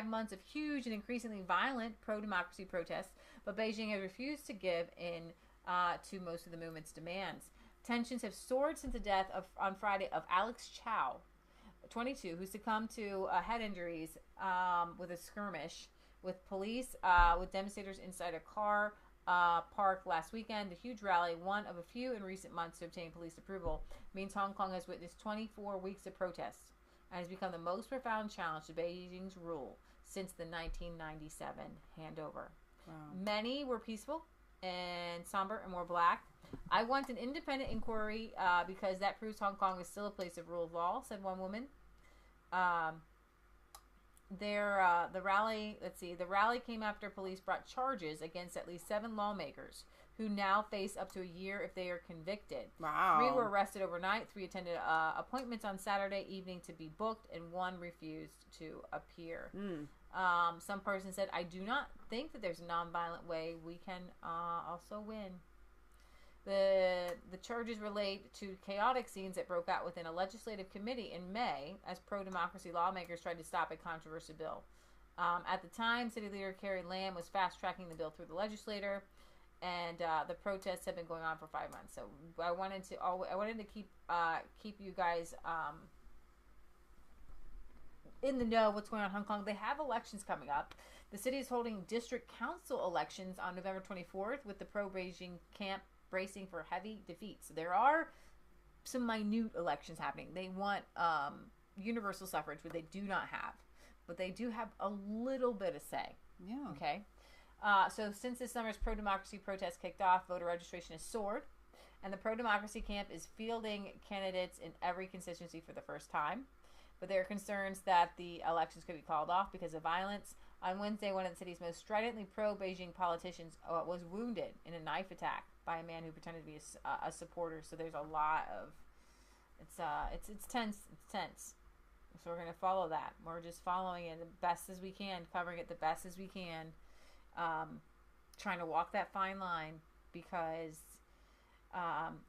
months of huge and increasingly violent pro-democracy protests, but Beijing has refused to give in to most of the movement's demands. Tensions have soared since the death on Friday of Alex Chow, 22, who succumbed to head injuries with a skirmish with police, with demonstrators inside a car park last weekend. The huge rally, one of a few in recent months to obtain police approval, means Hong Kong has witnessed 24 weeks of protests and has become the most profound challenge to Beijing's rule since the 1997 handover. Wow. Many were peaceful and somber and more black. I want an independent inquiry because that proves Hong Kong is still a place of rule of law, said one woman. the rally. Let's see. The rally came after police brought charges against at least 7 lawmakers who now face up to a year if they are convicted. Wow. 3 were arrested overnight. 3 attended appointments on Saturday evening to be booked, and 1 refused to appear. Some person said, "I do not think that there's a nonviolent way we can also win." The charges relate to chaotic scenes that broke out within a legislative committee in May as pro-democracy lawmakers tried to stop a controversial bill. At the time, City Leader Carrie Lam was fast-tracking the bill through the legislature, and the protests have been going on for 5 months. So I wanted to keep you guys in the know what's going on in Hong Kong. They have elections coming up. The city is holding district council elections on November 24th with the pro-Beijing camp bracing for heavy defeats. So there are some minute elections happening. They want universal suffrage, which they do not have, but they do have a little bit of say. Yeah. Okay. So since this summer's pro-democracy protest kicked off, voter registration has soared, and the pro-democracy camp is fielding candidates in every constituency for the first time. But there are concerns that the elections could be called off because of violence. On Wednesday, one of the city's most stridently pro-Beijing politicians was wounded in a knife attack by a man who pretended to be a supporter. So there's a lot of it's tense. It's tense. So we're going to follow that. We're just following it the best as we can, covering it the best as we can, trying to walk that fine line because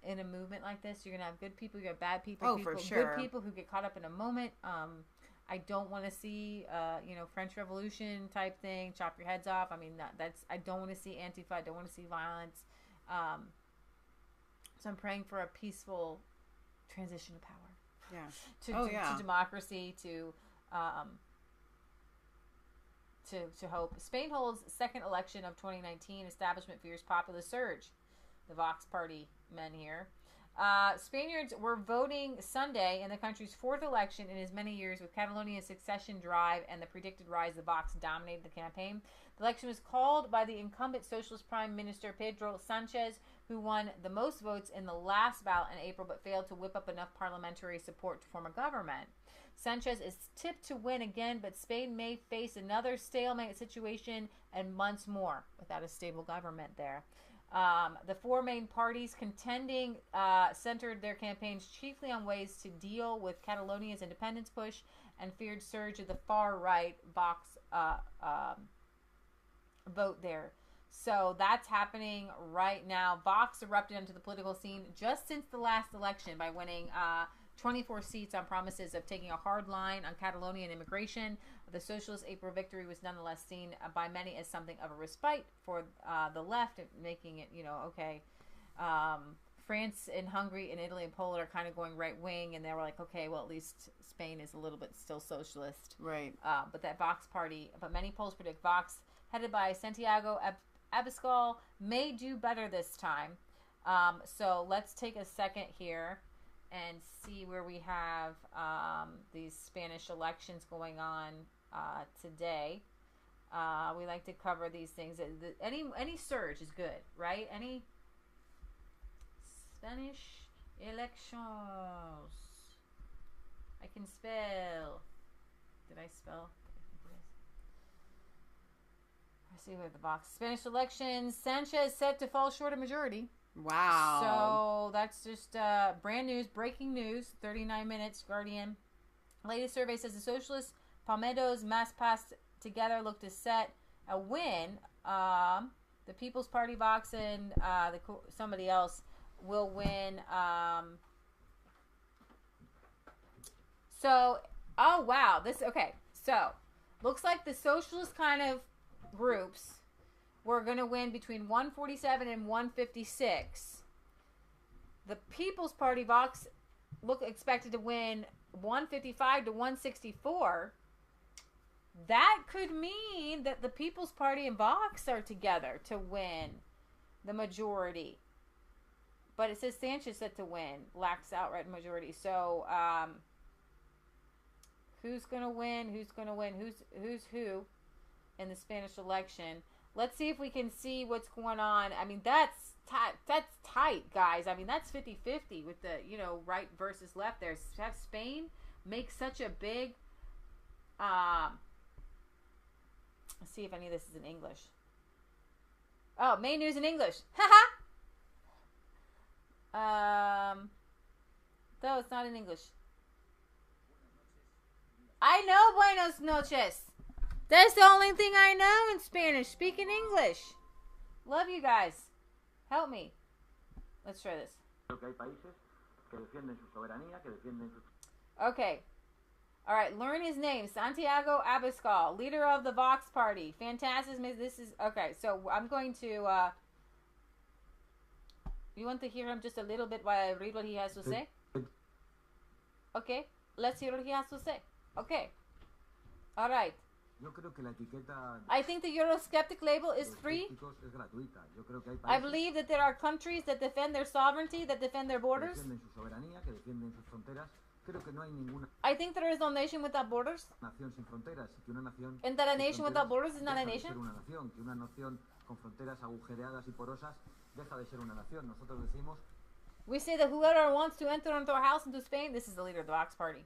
in a movement like this, you're going to have good people, you have bad people, for sure. Good people who get caught up in a moment. I don't want to see, French Revolution type thing, chop your heads off. I mean, I don't want to see Antifa. I don't want to see violence. So I'm praying for a peaceful transition of power. Yeah. To democracy, to hope. Spain holds second election of 2019. Establishment fears popular surge. The Vox Party men here. Spaniards were voting Sunday in the country's 4th election in as many years, with Catalonia's succession drive and the predicted rise of Vox dominated the campaign. The election was called by the incumbent Socialist Prime Minister Pedro Sanchez, who won the most votes in the last ballot in April but failed to whip up enough parliamentary support to form a government. Sanchez is tipped to win again, but Spain may face another stalemate situation and months more without a stable government there. The 4 main parties contending centered their campaigns chiefly on ways to deal with Catalonia's independence push and feared surge of the far-right Vox vote there. So that's happening right now. Vox erupted onto the political scene just since the last election by winning 24 seats on promises of taking a hard line on Catalonian immigration. The socialist April victory was nonetheless seen by many as something of a respite for the left, making it, okay. France and Hungary and Italy and Poland are kind of going right wing, and they were like, okay, well, at least Spain is a little bit still socialist. Right. But that Vox party, but many polls predict Vox, headed by Santiago Abascal, may do better this time. So let's take a second here and see where we have these Spanish elections going on today. We like to cover these things. Any surge is good, right? Any Spanish elections. I can spell. Did I spell? I see where the box. Spanish elections. Sanchez set to fall short of majority. Wow. So that's just brand news, breaking news, 39 minutes, Guardian. Latest survey says the socialists, Palmetto's Mas Pass together look to set a win. The People's Party, Vox, and somebody else will win. So, oh wow, okay. So, looks like the socialist kind of groups were going to win between 147 and 156. The People's Party, Vox, look expected to win 155 to 164. That could mean that the People's Party and Vox are together to win the majority. But it says Sanchez set to win, lacks outright majority. So, who's going to win? Who's going to win? Who's who in the Spanish election? Let's see if we can see what's going on. I mean, that's tight, guys. I mean, that's 50-50 with the, right versus left there. Have Spain make such a big Let's see if any of this is in English. Oh, main news in English. Haha. No, it's not in English. I know Buenos noches. That's the only thing I know in Spanish. Speak in English. Love you guys. Help me. Let's try this. Okay. All right. Learn his name. Santiago Abascal, leader of the Vox Party. Fantastic. This is okay. So I'm going to. You want to hear him just a little bit while I read what he has to say? Okay. Let's hear what he has to say. Okay. All right. I think the Eurosceptic label is free. I believe that there are countries that defend their sovereignty, that defend their borders. I think there is no nation without borders. And that a nation without borders is not a nation. We say that whoever wants to enter into our house into Spain, this is the leader of the Vox Party.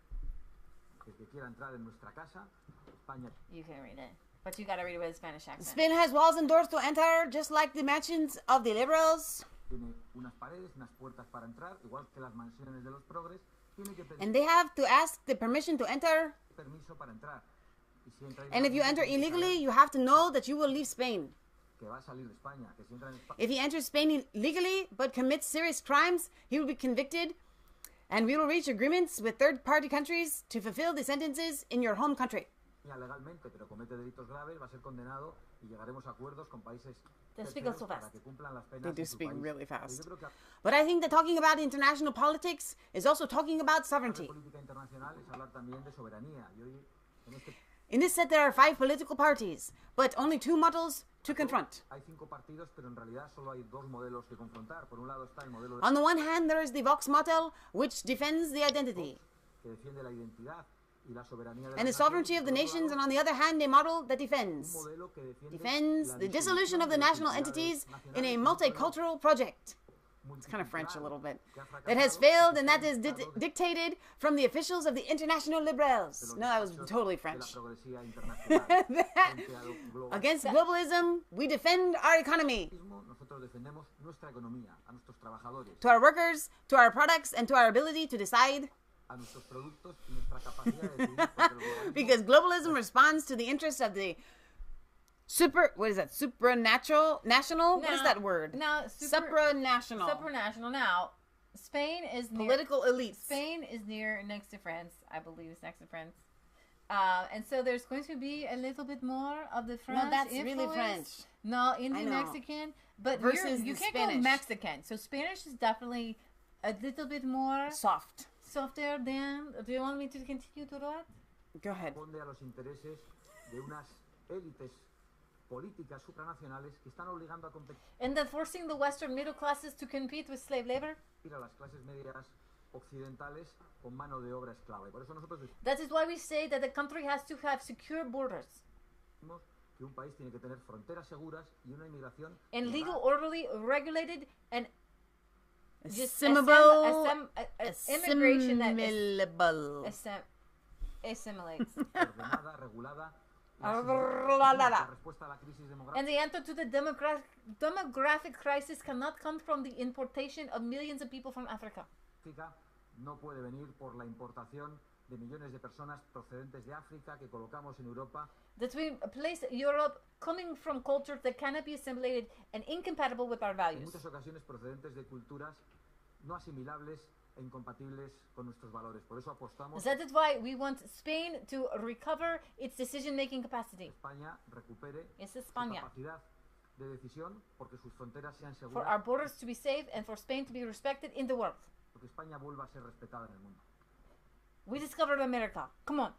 You can read it, but you got to read it with a Spanish accent. Spain has walls and doors to enter, just like the mansions of the liberals. And they have to ask the permission to enter. And if you enter illegally, you have to know that you will leave Spain. If he enters Spain illegally but commits serious crimes, he will be convicted, and we will reach agreements with third-party countries to fulfill the sentences in your home country. They speak so fast. They do speak really fast. But I think that talking about international politics is also talking about sovereignty. In this set, there are 5 political parties, but only 2 models to confront. On the one hand, there is the Vox model, which defends the identity and the sovereignty of the nations, and on the other hand, a model that defends the dissolution of the national entities in a multicultural project. It's kind of French a little bit. That has failed, and that is dictated from the officials of the International Liberals. No, that was totally French. Against globalism, we defend our economy. To our workers, to our products, and to our ability to decide. Because globalism responds to the interests of the supranational? What is that word? Now, supranational. Supranational. Now, Spain is near... Political elite. Spain is next to France. I believe it's next to France. And so there's going to be a little bit more of the French influence. Really French. No, Indian-Mexican. But you can't go Mexican. So Spanish is definitely a little bit more... Softer than... Do you want me to continue to that? Go ahead. And then forcing the Western middle classes to compete with slave labor? That is why we say that the country has to have secure borders. And legal, orderly, regulated, and immigration that assimilates. And the answer to the demographic crisis cannot come from the importation of millions of people from Africa. No puede venir por la importación de millones de personas procedentes de África que colocamos en Europa. That we place Europe coming from cultures that cannot be assimilated and incompatible with our values. En muchas ocasiones procedentes de culturas no asimilables e incompatibles con nuestros valores. Por eso apostamos. That is why we want Spain to recover its decision-making capacity. España recupere su capacidad de decisión porque sus fronteras sean seguras. For our borders to be safe and for Spain to be respected in the world. Porque España vuelva a ser respetada en el mundo. We discovered America. Come on.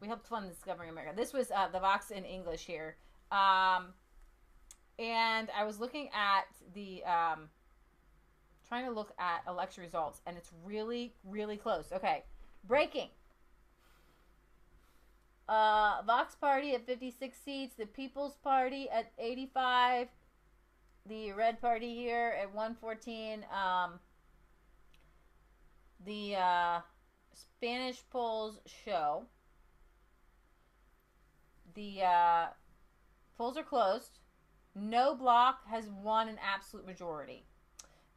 We helped fund discovering America. This was the Vox in English here. And I was looking at the... trying to look at election results, and it's really, really close. Okay. Breaking. Vox Party at 56 seats. The People's Party at 85. The Red Party here at 114. The Spanish polls show The polls are closed. No bloc has won an absolute majority.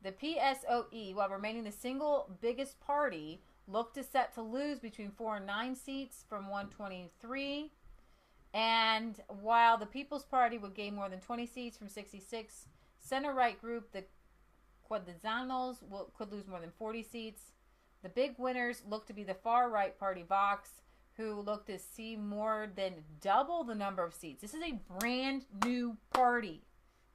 The PSOE, while remaining the single biggest party, looked set to lose between 4 and 9 seats from 123. And while the People's Party would gain more than 20 seats from 66, center-right group, the Quadrizanos, could lose more than 40 seats. The big winners look to be the far-right party Vox, who look to see more than double the number of seats. This is a brand new party.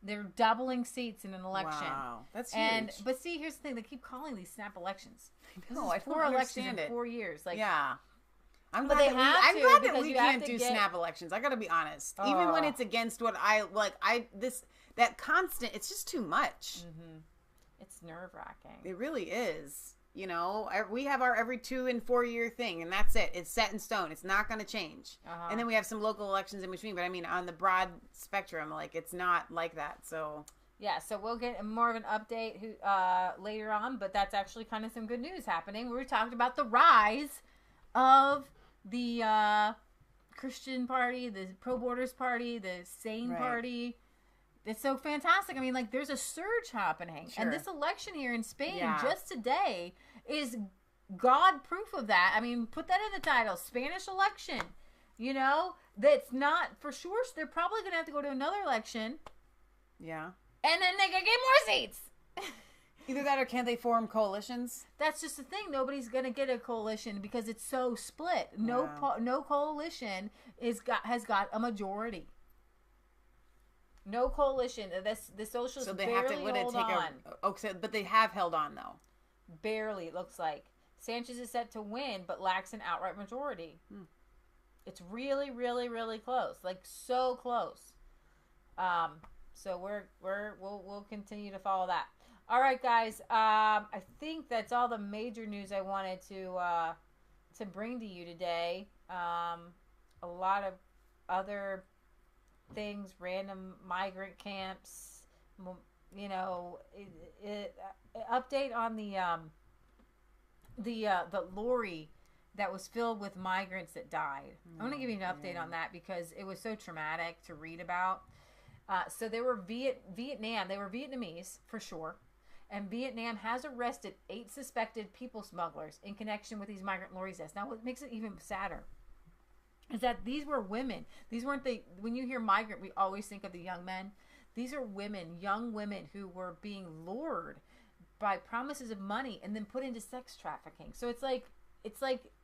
They're doubling seats in an election. Wow, that's huge. But see, here's the thing: they keep calling these snap elections. No, I don't 4 elections understand in it. 4 years. Like, yeah. I'm But glad, they that, have we, to, I'm glad that because we you have can't to do get- snap elections. I gotta be honest. Even when it's against what that constant, it's just too much. Mm-hmm. It's nerve-wracking. It really is. You know, we have our every 2 and 4 year thing, and that's it. It's set in stone. It's not going to change. And then we have some local elections in between. But I mean, on the broad spectrum, like, it's not like that. So yeah, so we'll get more of an update later on. But that's actually kind of some good news happening. We talked about the rise of the Christian Party, the pro-borders party, the sane party. It's so fantastic. I mean, like, there's a surge happening. Sure. And this election here in Spain, Yeah. just today, is God proof of that. I mean, put that in the title. Spanish election. You know? That's not, for sure, they're probably going to have to go to another election. yeah, And then they can get more seats. either that or can't they form coalitions? That's just the thing. Nobody's going to get a coalition because it's so split. No coalition has got a majority. No coalition. The socialists So they barely have to hold on. But they have held on though. Barely, it looks like. Sanchez is set to win, but lacks an outright majority. It's really, really, really close. Like, so close. So we'll continue to follow that. All right, guys. I think that's all the major news I wanted to bring to you today. A lot of other things, random migrant camps, you know, update on the lorry that was filled with migrants that died. I want to give you an update on that because it was so traumatic to read about. So they were Vietnam. They were Vietnamese for sure. And Vietnam has arrested 8 suspected people smugglers in connection with these migrant lorry deaths. Now, what makes it even sadder is that these were women. These weren't when you hear migrant, we always think of the young men. These are women, young women who were being lured by promises of money and then put into sex trafficking. So it's like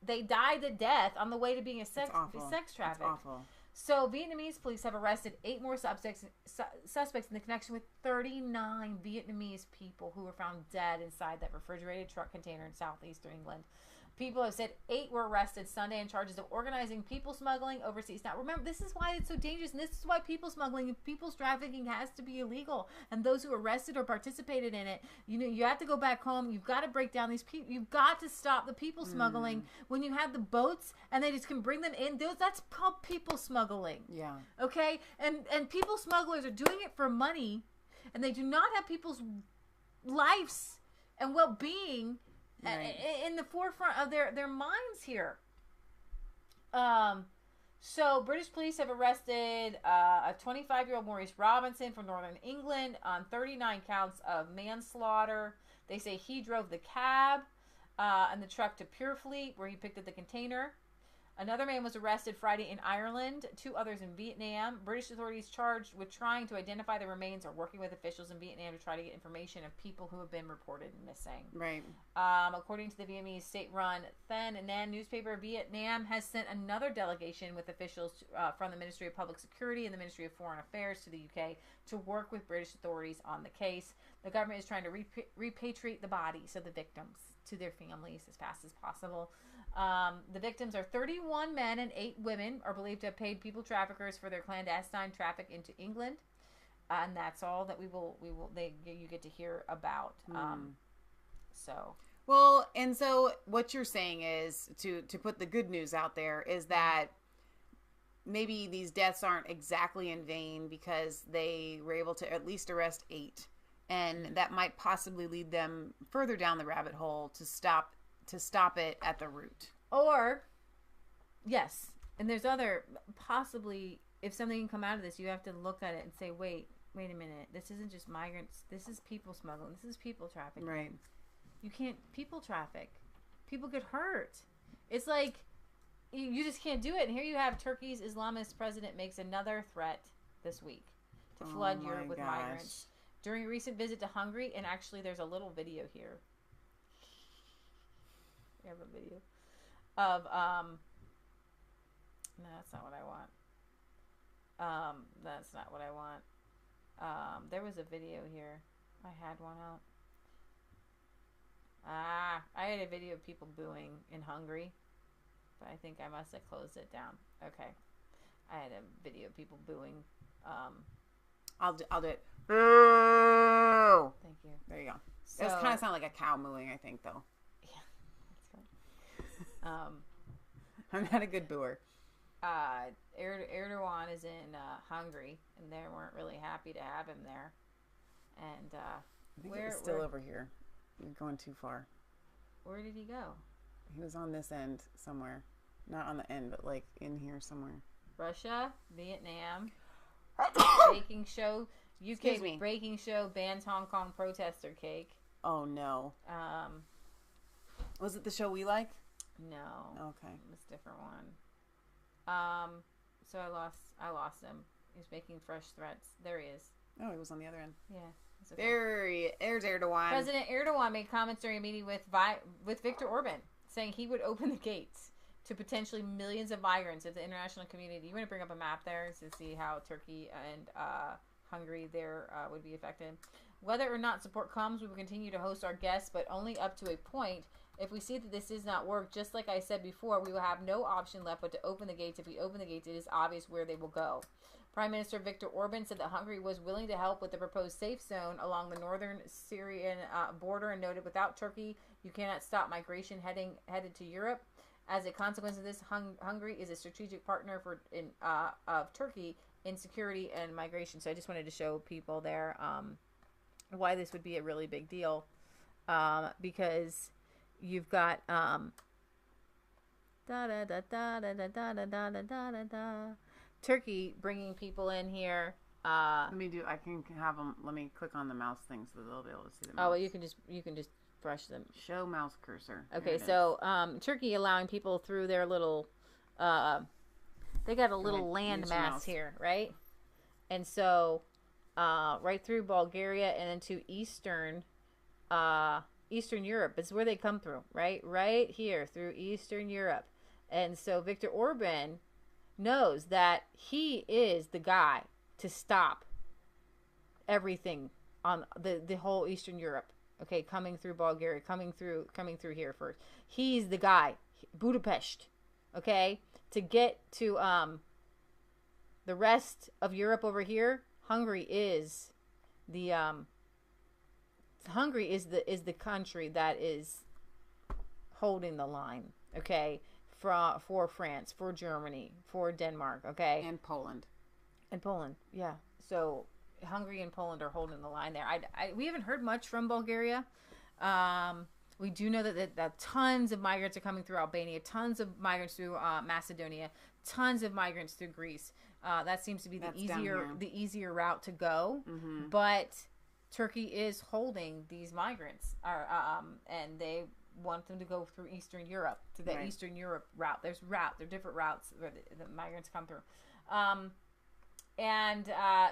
they died a death on the way to being a sex trafficked. That's awful. So Vietnamese police have arrested 8 more suspects in the connection with 39 Vietnamese people who were found dead inside that refrigerated truck container in southeastern England. People have said 8 were arrested Sunday on charges of organizing people smuggling overseas. Now, remember, this is why it's so dangerous, and this is why people smuggling and people's trafficking has to be illegal. And those who arrested or participated in it, you know, you have to go back home. You've got to break down these people. You've got to stop the people smuggling. When you have the boats and they just can bring them in, that's called people smuggling. Yeah. Okay? And people smugglers are doing it for money, and they do not have people's lives and well-being in the forefront of their minds here. So British police have arrested a 25-year-old Maurice Robinson from Northern England on 39 counts of manslaughter. They say he drove the cab and the truck to Purefleet, where he picked up the container. Another man was arrested Friday in Ireland, 2 others in Vietnam. British authorities charged with trying to identify the remains or working with officials in Vietnam to try to get information of people who have been reported missing. Right. According to the Vietnamese state-run Thanh Anh newspaper, Vietnam has sent another delegation with officials from the Ministry of Public Security and the Ministry of Foreign Affairs to the UK to work with British authorities on the case. The government is trying to repatriate the bodies of the victims to their families as fast as possible. The victims are 31 men and 8 women are believed to have paid people traffickers for their clandestine traffic into England, and that's all that you get to hear about. Well, and so what you're saying is to put the good news out there is that maybe these deaths aren't exactly in vain because they were able to at least arrest 8, and that might possibly lead them further down the rabbit hole to stop it at the root. Or, yes, And there's other, possibly, if something can come out of this, you have to look at it and say, wait a minute. This isn't just migrants. This is people smuggling. This is people trafficking. Right. You can't people traffic. People get hurt. It's like, you just can't do it. And here you have Turkey's Islamist president makes another threat this week to flood Europe with migrants. During a recent visit to Hungary, and actually there's a little video here. We have a video of, no, that's not what I want. That's not what I want. There was a video here. I had one out. I had a video of people booing in Hungary, but I think I must have closed it down. Okay. I had a video of people booing. I'll do it. Boo! Thank you. There you go. So, it was kind of sound like a cow mooing, I think, though. Yeah, that's good. I'm not a good booer. Erdogan is in Hungary, and they weren't really happy to have him there. And I think he's still over here. You're going too far. Where did he go? He was on this end somewhere. Not on the end, but like in here somewhere. Russia, Vietnam, baking show, UK baking show bans Hong Kong protester cake. Oh no. Was it the show we like? No. Okay. It was a different one. So I lost him. He was making fresh threats. There he is. Oh, he was on the other end. Yeah. Okay. There's Erdogan. President Erdogan made comments during a meeting with Viktor Orban, saying he would open the gates to potentially millions of migrants if the international community. You want to bring up a map there to see how Turkey and Hungary there would be affected. Whether or not support comes, we will continue to host our guests, but only up to a point. If we see that this does not work, just like I said before, we will have no option left but to open the gates. If we open the gates, it is obvious where they will go. Prime Minister Viktor Orban said that Hungary was willing to help with the proposed safe zone along the northern Syrian border and noted without Turkey, you cannot stop migration headed to Europe. As a consequence of this, Hungary is a strategic partner of Turkey in security and migration. So I just wanted to show people there why this would be a really big deal, because you've got Turkey bringing people in here. Let me have them. Let me click on the mouse thing so they'll be able to see the mouse. Oh, well, you can just brush them. Show mouse cursor. Okay, so Turkey allowing people through their little. They got a little land mass here, right? And so, right through Bulgaria and into Eastern Europe is where they come through, right? Right here through Eastern Europe. And so Viktor Orban knows that he is the guy to stop everything on the whole Eastern Europe. Okay, coming through Bulgaria, coming through here first. He's the guy, Budapest. Okay, to get to the rest of Europe over here. Hungary is the country that is holding the line. Okay. For France, for Germany, for Denmark, okay? And Poland. Yeah. So Hungary and Poland are holding the line there. We haven't heard much from Bulgaria. We do know that tons of migrants are coming through Albania, tons of migrants through Macedonia, tons of migrants through Greece. That seems to be the easier route to go. Mm-hmm. But Turkey is holding these migrants, and they want them to go through Eastern Europe, to the Eastern Europe route. There are different routes where the migrants come through.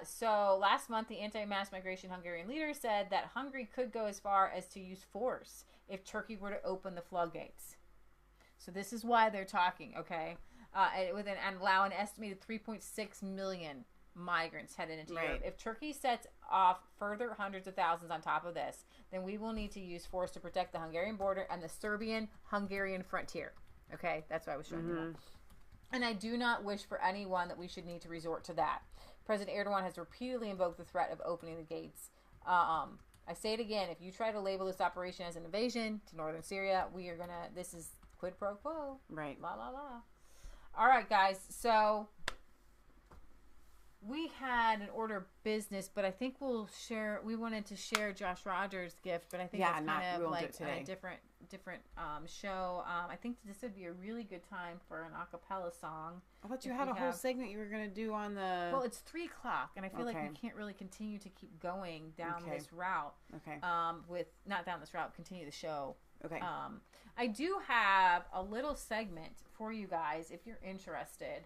So last month, the anti-mass migration Hungarian leader said that Hungary could go as far as to use force if Turkey were to open the floodgates. So this is why they're talking, okay? And allow an estimated 3.6 million migrants headed into Europe. If Turkey sets off further hundreds of thousands on top of this, then we will need to use force to protect the Hungarian border and the Serbian-Hungarian frontier. Okay, that's why I was showing you that. And I do not wish for anyone that we should need to resort to that. President Erdogan has repeatedly invoked the threat of opening the gates. I say it again, if you try to label this operation as an invasion to northern Syria, this is quid pro quo. Right. La la la. All right, guys, so we had an order of business, but I think we wanted to share Josh Rogers' gift, but I think that's kind of like a different show. I think this would be a really good time for an a cappella song. I thought you had a whole segment you were going to do on the... Well, it's 3 o'clock, and I feel like we can't really continue to keep going down this route. Okay. Not down this route, continue the show. Okay. I do have a little segment for you guys if you're interested.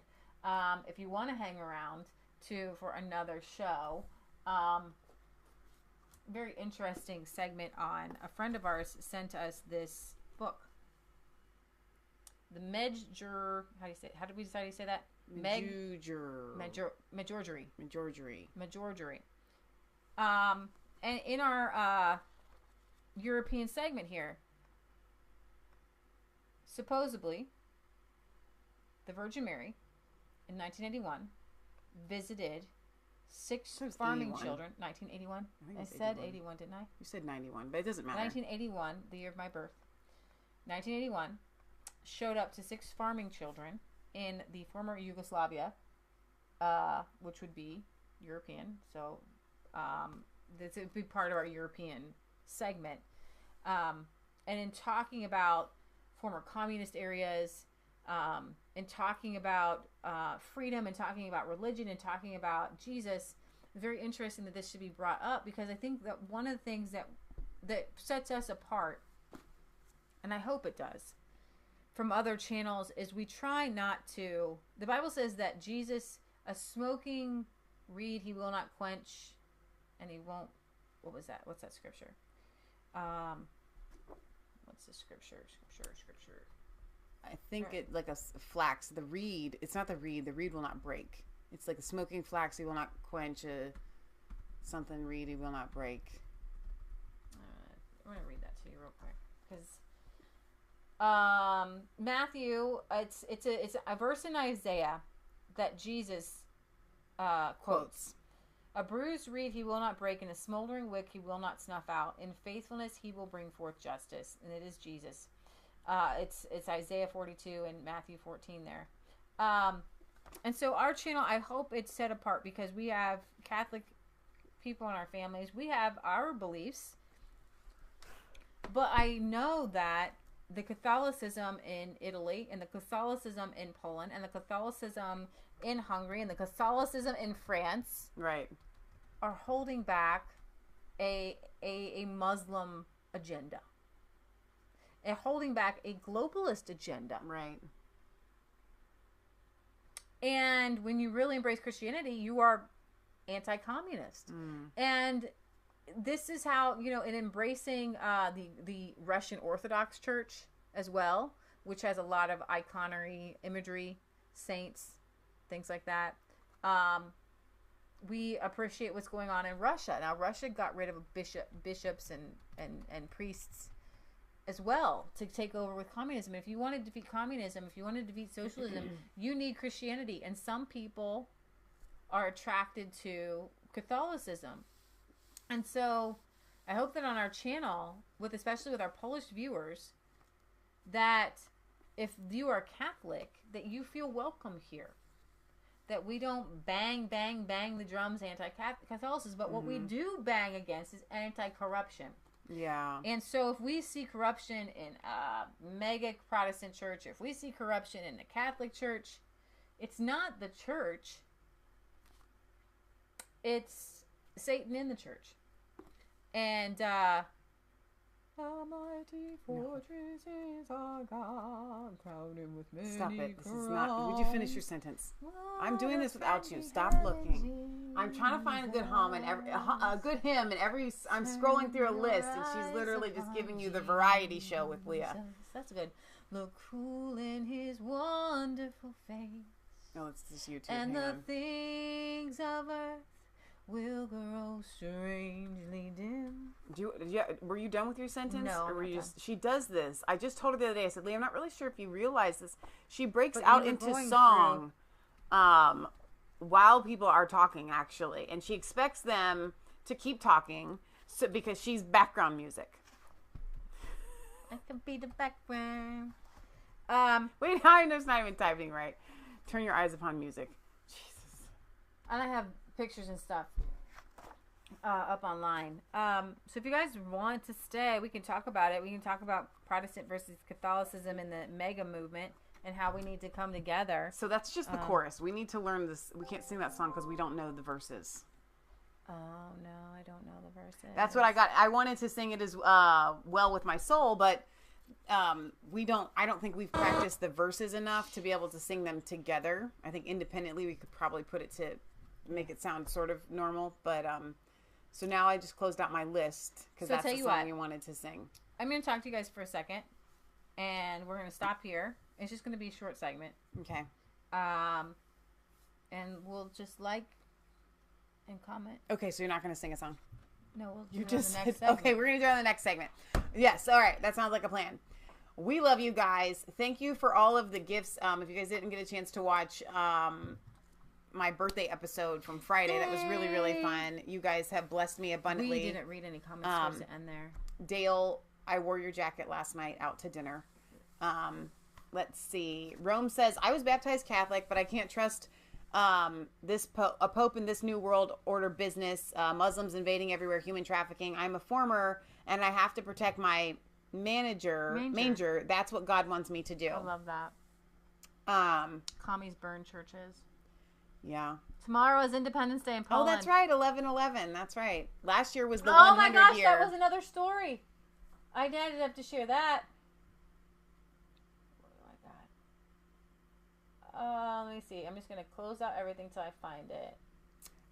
If you want to hang around for another show. Very interesting segment on a friend of ours sent us this book. The Medjur, how did we decide to say that? Medjorgery. And in our European segment here, supposedly the Virgin Mary in 1981 visited 6 farming children. 1981? I said 81, didn't I? You said 91, but it doesn't matter. 1981, the year of my birth. 1981, showed up to 6 farming children in the former Yugoslavia, which would be European. So this would be part of our European segment. And in talking about former communist areas, and talking about freedom, and talking about religion, and talking about Jesus, it's very interesting that this should be brought up, because I think that one of the things that sets us apart, and I hope it does, from other channels, is we try not to... The Bible says that Jesus, a smoking reed he will not quench, and he won't... What was that? What's that scripture? What's the scripture? Scripture. I think it like a flax. The reed. It's not the reed. The reed will not break. It's like a smoking flax. He will not quench. Something reed. He will not break. I'm gonna read that to you real quick, because Matthew. It's a verse in Isaiah that Jesus quotes. A bruised reed he will not break, and a smoldering wick he will not snuff out. In faithfulness he will bring forth justice, and it is Jesus. It's Isaiah 42 and Matthew 14 there. And so our channel, I hope it's set apart, because we have Catholic people in our families. We have our beliefs. But I know that the Catholicism in Italy, and the Catholicism in Poland, and the Catholicism in Hungary, and the Catholicism in France, right, are holding back a Muslim agenda. And holding back a globalist agenda. Right. And when you really embrace Christianity, you are anti-communist. And this is how, in embracing the Russian Orthodox Church as well, which has a lot of iconography, imagery, saints, things like that. We appreciate what's going on in Russia. Now, Russia got rid of bishops and priests as well to take over with communism. If you want to defeat communism, if you want to defeat socialism, you need Christianity. And some people are attracted to Catholicism. And so I hope that on our channel, especially with our Polish viewers, that if you are Catholic, that you feel welcome here. That we don't bang, bang, bang the drums anti-Catholicism, but what we do bang against is anti-corruption. Yeah. And so if we see corruption in a mega Protestant church, if we see corruption in the Catholic Church, it's not the church, it's Satan in the church. And a mighty fortress is our God, crowned him with many Stop it. This is crowns. not... Would you finish your sentence? I'm doing this without you. Stop looking. I'm trying to find a good hymn and every I'm scrolling through a list, and she's literally just giving you the variety show with Leah. That's good. Look cool in his wonderful face. No, it's just you two. And the things of earth will grow strangely dim. Were you done with your sentence? No, or were you done. She does this. I just told her the other day. I said, Leah, I'm not really sure if you realize this. She breaks But out you were into going song while people are talking, actually. And she expects them to keep talking because she's background music. I can be the background. Wait, I'm just not even typing right. Turn your eyes upon music. Jesus. And I have pictures and stuff. up online. So if you guys want to stay, we can talk about it. We can talk about Protestant versus Catholicism and the mega movement and how we need to come together. So that's just the chorus. We need to learn this. We can't sing that song because we don't know the verses. Oh, no, I don't know the verses. That's what I got. I wanted to sing it as well with my soul, but I don't think we've practiced the verses enough to be able to sing them together. I think independently we could probably put it to make it sound sort of normal, but so now I just closed out my list because that's the song you wanted to sing. I'm going to talk to you guys for a second, and we're going to stop here. It's just going to be a short segment. Okay. And we'll just like and comment. Okay, so you're not going to sing a song? No, we'll do you it just on the next said, segment. okay, we're going to do it on the next segment. Yes, all right. That sounds like a plan. We love you guys. Thank you for all of the gifts. If you guys didn't get a chance to watch my birthday episode from Friday, that was really, really fun. You guys have blessed me abundantly. We didn't read any comments towards the end there. Dale, I wore your jacket last night out to dinner. Let's see. Rome says, I was baptized Catholic, but I can't trust a pope in this new world order business. Muslims invading everywhere, human trafficking. I'm a former, and I have to protect my manger. That's what God wants me to do. I love that. Commies burn churches. Yeah. Tomorrow is Independence Day in Poland. Oh, that's right. 11/11. That's right. Last year was the 100 Oh my gosh, year. that was another story. I didn't have to share that. What do I got? Let me see. I'm just going to close out everything till I find it.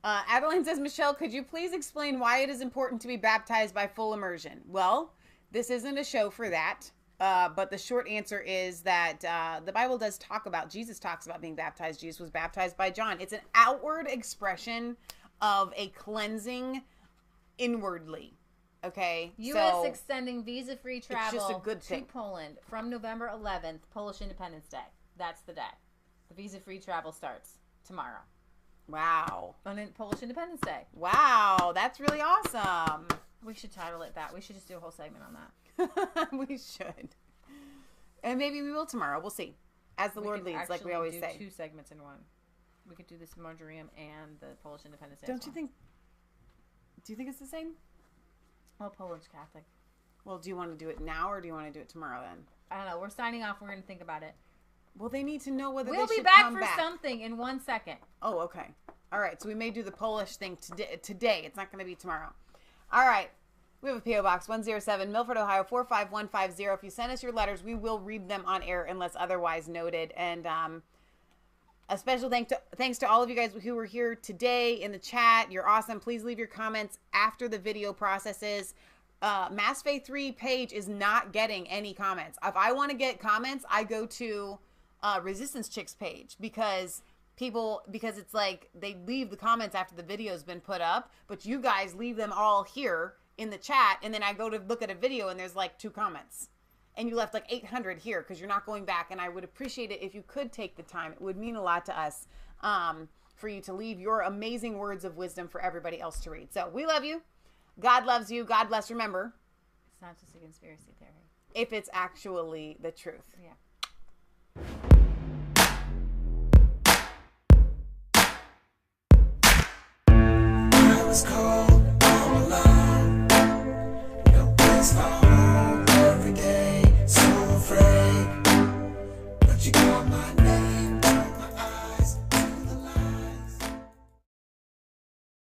Adeline says, Michelle, could you please explain why it is important to be baptized by full immersion? Well, this isn't a show for that. But the short answer is that the Bible does talk about, Jesus talks about being baptized. Jesus was baptized by John. It's an outward expression of a cleansing inwardly. Okay? U.S. extending visa-free travel just a good thing. to Poland from November 11th, Polish Independence Day. That's the day. The visa-free travel starts tomorrow. Wow. On Polish Independence Day. Wow. That's really awesome. We should title it that. We should just do a whole segment on that. We should. And maybe we will tomorrow. We'll see. As the Lord leads, like we always say. 2 segments in one. We could do this Marjoram and the Polish Independence Day. Don't you think? Do you think it's the same? Well, Poland's Catholic. Well, do you want to do it now or do you want to do it tomorrow then? I don't know. We're signing off. We're going to think about it. Well, they need to know whether we'll they be should back come for back. something in 1 second. Oh, okay. All right. So we may do the Polish thing today. It's not going to be tomorrow. All right. We have a P.O. Box 107, Milford, Ohio 45150. If you send us your letters, we will read them on air unless otherwise noted. And a special thanks to all of you guys who were here today in the chat. You're awesome. Please leave your comments after the video processes. Mass Faith 3 page is not getting any comments. If I want to get comments, I go to Resistance Chicks page because it's like they leave the comments after the video's been put up, but you guys leave them all here in the chat, and then I go to look at a video and there's like 2 comments and you left like 800 here because you're not going back, and I would appreciate it if you could take the time. It would mean a lot to us for you to leave your amazing words of wisdom for everybody else to read. So we love you. God loves you. God bless. Remember, it's not just a conspiracy theory if it's actually the truth. Yeah. I was cold.